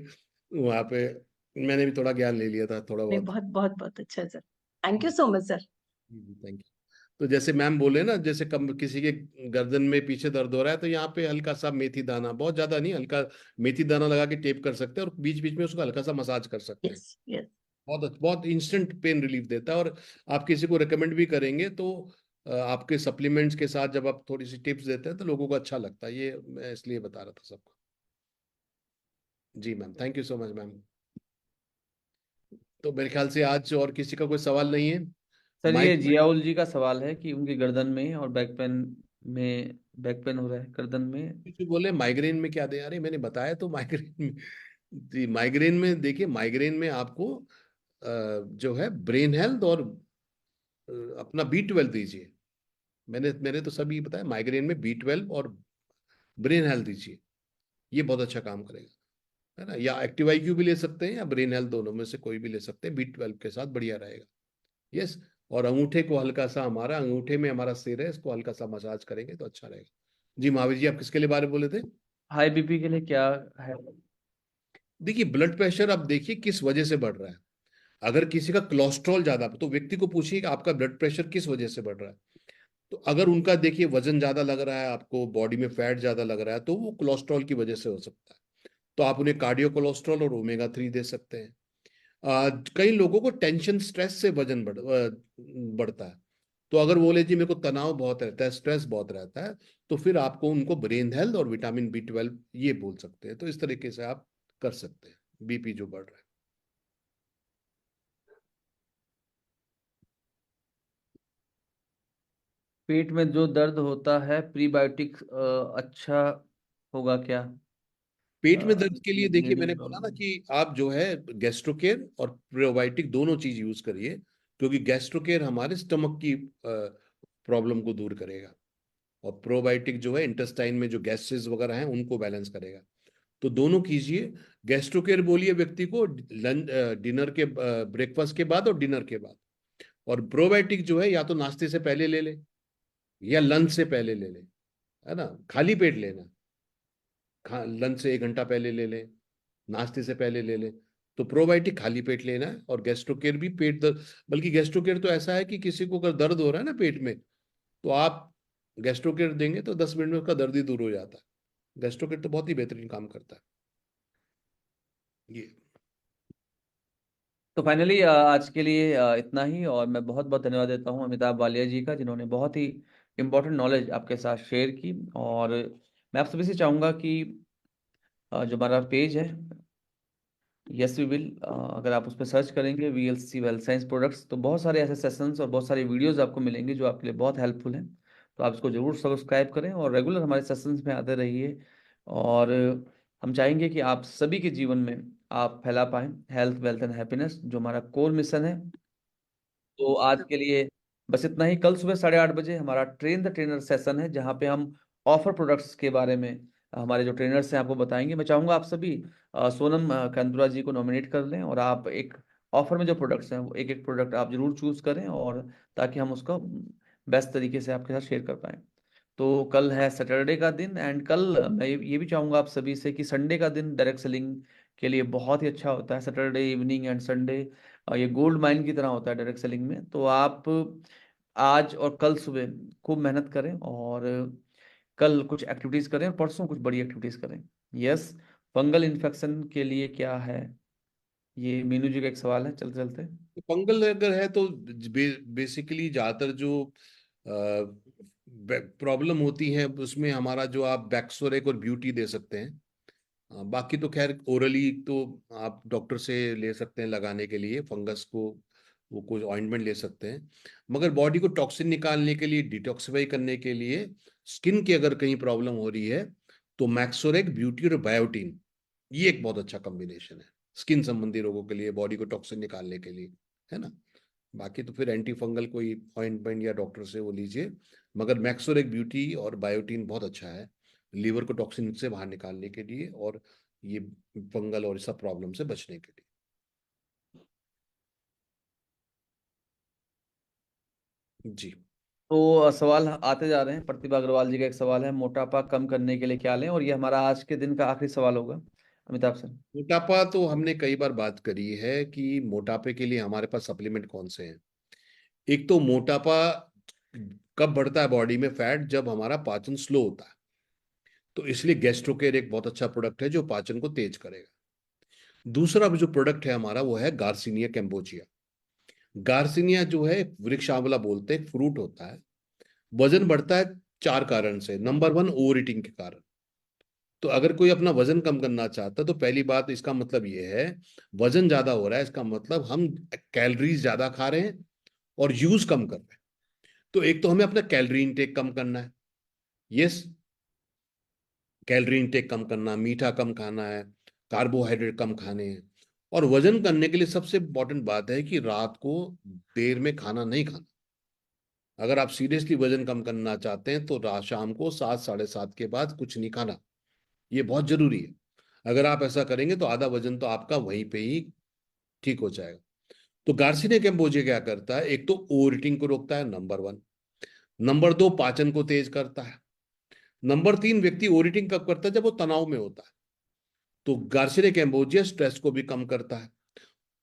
वहां पे मैंने भी थोड़ा ज्ञान ले लिया था थोड़ा नहीं, बहुत। बहुत बहुत बहुत अच्छा है sir. Thank you so much sir. Thank you. तो जैसे मैम बोले ना, जैसे कम किसी के गर्दन में पीछे दर्द हो रहा है तो यहाँ पे हल्का सा मेथी दाना, बहुत ज्यादा नहीं, हल्का मेथी दाना लगा के टेप कर सकते हैं और बीच बीच में उसको हल्का सा मसाज कर सकते हैं। Yes yes. बहुत इंस्टेंट पेन रिलीफ देता है। और आप किसी को रिकमेंड भी करेंगे तो आपके सप्लीमेंट्स के साथ जब आप थोड़ी सी टिप्स देते हैं तो लोगों को अच्छा लगता है। ये मैं इसलिए बता रहा था सबको। जी ma'am, thank you so much ma'am. तो मेरे ख्याल से आज और किसी का कोई सवाल नहीं है। सर ये माइक। जियाउल जी का सवाल है कि उनकी गर्दन में और बैक पेन हो रहा है गर्दन में। किसी बोले माइग्रेन में क्या दें, अरे मैंने बताया तो माइग्रेन में। जी, माइग्रेन में देखिए, माइग्रेन में आपको जो है ब्रेन हेल्थ और अपना B12 दीजिए। मैंने तो सभी बताया, माइग्रेन में B12 और ब्रेन हेल्थ दीजिए, ये बहुत अच्छा काम करेगा। है ना, या एक्टिव IQ भी ले सकते हैं या ब्रेन हेल्थ, दोनों में से कोई भी ले सकते हैं, B12 के साथ बढ़िया रहेगा। यस। और अंगूठे को हल्का सा, हमारा अंगूठे में हमारा सिर है, इसको हल्का सा मसाज करेंगे तो अच्छा रहेगा। जी महावीर जी, आप किसके लिए बारे में बोले थे? हाई बीपी के लिए क्या है? देखिए, ब्लड प्रेशर अब देखिए किस वजह से बढ़ रहा है। अगर किसी का कोलेस्ट्रॉल ज्यादा, तो व्यक्ति को पूछिए कि आपका ब्लड प्रेशर किस वजह से बढ़ रहा है। तो अगर उनका देखिए वजन ज्यादा लग रहा है, आपको बॉडी में फैट ज्यादा लग रहा है, तो वो कोलेस्ट्रॉल की वजह से हो सकता है। तो आप उन्हें कार्डियो कोलेस्ट्रॉल और ओमेगा 3 दे सकते हैं। कई लोगों को टेंशन स्ट्रेस से वजन बढ़ता है। तो अगर बोले जी मेरे को तनाव बहुत रहता है, स्ट्रेस बहुत रहता है, तो फिर आपको उनको ब्रेन हेल्थ और विटामिन B12 ये बोल सकते हैं। तो इस तरीके से आप कर सकते हैं BP जो बढ़ रहा है। पेट में जो दर्द होता है प्रीबायोटिक अच्छा होगा क्या? पेट में दर्द के लिए देखिए, ब्लीडिंग मैंने बोला ना प्रॉब्लम। कि आप जो है गैस्ट्रोकेयर और प्रोबायोटिक दोनों चीज यूज करिए। क्योंकि गैस्ट्रोकेयर हमारे स्टमक की प्रॉब्लम को दूर करेगा, और प्रोबायोटिक जो है इंटेस्टाइन में जो गैसेस वगैरह हैं उनको बैलेंस करेगा। तो दोनों कीजिए। गैस्ट्रोकेयर बोलिए व्यक्ति को लंच, डिनर के, ब्रेकफास्ट के बाद और डिनर के बाद। और प्रोबायोटिक जो है या तो नाश्ते से पहले ले ले या लंच से पहले ले ले। है ना, खाली पेट लेना। लंच से 1 घंटा पहले ले लें, नाश्ते से पहले ले लें। तो प्रोबायोटिक खाली पेट लेना है। और गैस्ट्रोकेयर भी पेट दर्द, बल्कि गैस्ट्रोकेयर तो ऐसा है कि किसी को अगर दर्द हो रहा है ना पेट में, तो आप गैस्ट्रोकेयर देंगे तो 10 मिनट में उसका दर्द ही दूर हो जाता है। गैस्ट्रोकेयर तो बहुत ही बेहतरीन काम करता है ये। तो फाइनली आज के लिए इतना ही। और मैं बहुत बहुत धन्यवाद देता हूँ अमिताभ वालिया जी का, जिन्होंने बहुत ही इम्पोर्टेंट नॉलेज आपके साथ शेयर की। और मैं आप सभी से चाहूँगा कि जो हमारा पेज है, यस वी विल, अगर आप उस पर सर्च करेंगे VLC वेल्थ साइंस प्रोडक्ट्स, तो बहुत सारे ऐसे सेशंस और बहुत सारी वीडियोस आपको मिलेंगे जो आपके लिए बहुत हेल्पफुल हैं। तो आप इसको जरूर सब्सक्राइब करें और रेगुलर हमारे सेशंस में आते रहिए। और हम चाहेंगे कि आप सभी के जीवन में आप फैला पाएं हेल्थ, वेल्थ एंड हैप्पीनेस, जो हमारा कोर मिशन है। तो आज के लिए बस इतना ही। कल सुबह 8:30 बजे हमारा ट्रेन द ट्रेनर सेशन है, जहाँ पे हम ऑफर प्रोडक्ट्स के बारे में हमारे जो ट्रेनर्स हैं आपको बताएंगे। मैं चाहूंगा आप सभी सोनम कंदुरा जी को नॉमिनेट कर लें, और आप एक ऑफर में जो प्रोडक्ट्स हैं वो एक एक प्रोडक्ट आप जरूर चूज करें, और ताकि हम उसको बेस्ट तरीके से आपके साथ शेयर कर पाएं। तो कल है सैटरडे का दिन, एंड कल मैं ये भी चाहूंगा आप सभी से कि संडे का दिन डायरेक्ट सेलिंग के लिए बहुत ही अच्छा होता है। सैटरडे इवनिंग एंड संडे ये गोल्ड माइन की तरह होता है डायरेक्ट सेलिंग में। तो आप आज और कल सुबह खूब मेहनत करें, और कल कुछ एक्टिविटीज करें और परसों कुछ बड़ी एक्टिविटीज करें। यस। फंगल इन्फेक्शन के लिए क्या है? ये मीनू जी का एक सवाल है चलते चलते। फंगल अगर है तो बेसिकली ज्यादातर जो प्रॉब्लम होती है उसमें हमारा जो आप बैक्सोरेक और ब्यूटी दे सकते हैं। बाकी तो खैर ओरली तो आप डॉक्टर से ले सकते हैं लगाने के लिए फंगस को, वो कोई ऑइंटमेंट ले सकते हैं। मगर बॉडी को टॉक्सिन निकालने के लिए, डिटॉक्सिफाई करने के लिए, स्किन की अगर कहीं प्रॉब्लम हो रही है तो मैक्सोरेक, ब्यूटी और बायोटीन, ये एक बहुत अच्छा कॉम्बिनेशन है स्किन संबंधी रोगों के लिए, बॉडी को टॉक्सिन निकालने के लिए, है ना। बाकी तो फिर एंटी फंगल कोई ऑइंटमेंट या डॉक्टर से वो लीजिए, मगर मैक्सोरेक, ब्यूटी और बायोटीन बहुत अच्छा है लीवर को टॉक्सिन से बाहर निकालने के लिए और ये फंगल और सब प्रॉब्लम से बचने के लिए। जी। तो सवाल आते जा रहे हैं। प्रतिभा अग्रवाल जी का एक सवाल है, मोटापा कम करने के लिए क्या लें, और ये हमारा आज के दिन का आखिरी सवाल होगा अमिताभ सर। मोटापा तो हमने कई बार बात करी है कि मोटापे के लिए हमारे पास सप्लीमेंट कौन से हैं। एक तो मोटापा कब बढ़ता है बॉडी में, फैट जब हमारा पाचन स्लो होता है, तो इसलिए गैस्ट्रोकेयर एक बहुत अच्छा प्रोडक्ट है जो पाचन को तेज करेगा। दूसरा जो प्रोडक्ट है हमारा वो है गार्सिनिया कैम्बोजिया। गार्सिनिया जो है वृक्ष आंवला बोलते हैं, फ्रूट होता है। वजन बढ़ता है चार कारण से। नंबर वन, ओवर ईटिंग के कारण। तो अगर कोई अपना वजन कम करना चाहता है तो पहली बात इसका मतलब ये है, वजन ज्यादा हो रहा है इसका मतलब हम कैलोरीज ज्यादा खा रहे हैं और यूज कम कर रहे हैं। तो एक तो हमें अपना कैलोरी इंटेक कम करना है। यस, कैलोरी इंटेक कम करना, मीठा कम खाना है, कार्बोहाइड्रेट कम खाने हैं। और वजन करने के लिए सबसे इंपॉर्टेंट बात है कि रात को देर में खाना नहीं खाना। अगर आप सीरियसली वजन कम करना चाहते हैं तो रात शाम को 7, 7:30 के बाद कुछ नहीं खाना, ये बहुत जरूरी है। अगर आप ऐसा करेंगे तो आधा वजन तो आपका वहीं पे ही ठीक हो जाएगा। तो गार्सिनिया कैम्बोजिया क्या करता है, एक तो ओवर ईटिंग को रोकता है, नंबर वन। नंबर दो, पाचन को तेज करता है। नंबर तीन, व्यक्ति ओवर ईटिंग कब करता है, जब वो तनाव में होता है। तो गार्सिनिया कैम्बोजिया स्ट्रेस को भी कम करता है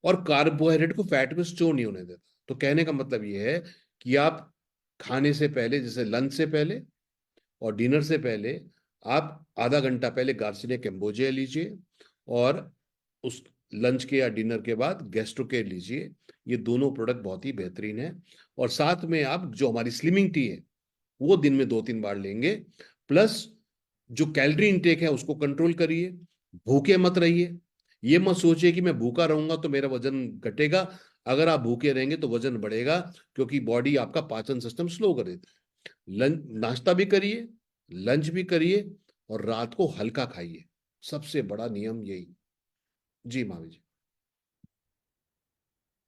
और कार्बोहाइड्रेट को फैट में स्टोर नहीं होने देता। तो कहने का मतलब ये है कि आप खाने से पहले, जैसे लंच से पहले और डिनर से पहले, आप आधा घंटा पहले गार्सिनिया कैम्बोजिया लीजिए और उस लंच के या डिनर के बाद गैस्ट्रोकेयर लीजिए। ये दोनों प्रोडक्ट बहुत ही बेहतरीन है। और साथ में आप जो हमारी स्लिमिंग टी है वो दिन में 2-3 बार लेंगे। प्लस जो कैलोरी इंटेक है उसको कंट्रोल करिए, भूखे मत रहिए। ये मत सोचिए कि मैं भूखा रहूंगा तो मेरा वजन घटेगा। अगर आप भूखे रहेंगे तो वजन बढ़ेगा, क्योंकि बॉडी आपका पाचन सिस्टम स्लो कर देता है। लंच, नाश्ता भी करिए, लंच भी करिए और रात को हल्का खाइए। सबसे बड़ा नियम यही। जी Mahavir ji.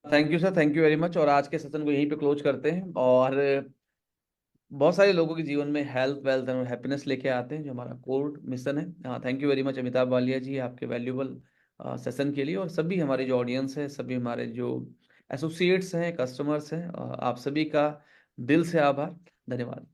Thank you sir, thank you very much. और आज के सेशन को यहीं पे क्लोज करते हैं। और बहुत सारे लोगों के जीवन में हेल्थ, वेल्थ एंड हैप्पीनेस लेके आते हैं, जो हमारा कोर मिशन है। Thank you very much Amitabh Walia ji, आपके वैल्यूबल सेशन के लिए। और सभी हमारे जो ऑडियंस है, सभी हमारे जो एसोसिएट्स हैं, कस्टमर्स हैं, आप सभी का दिल से आभार, धन्यवाद।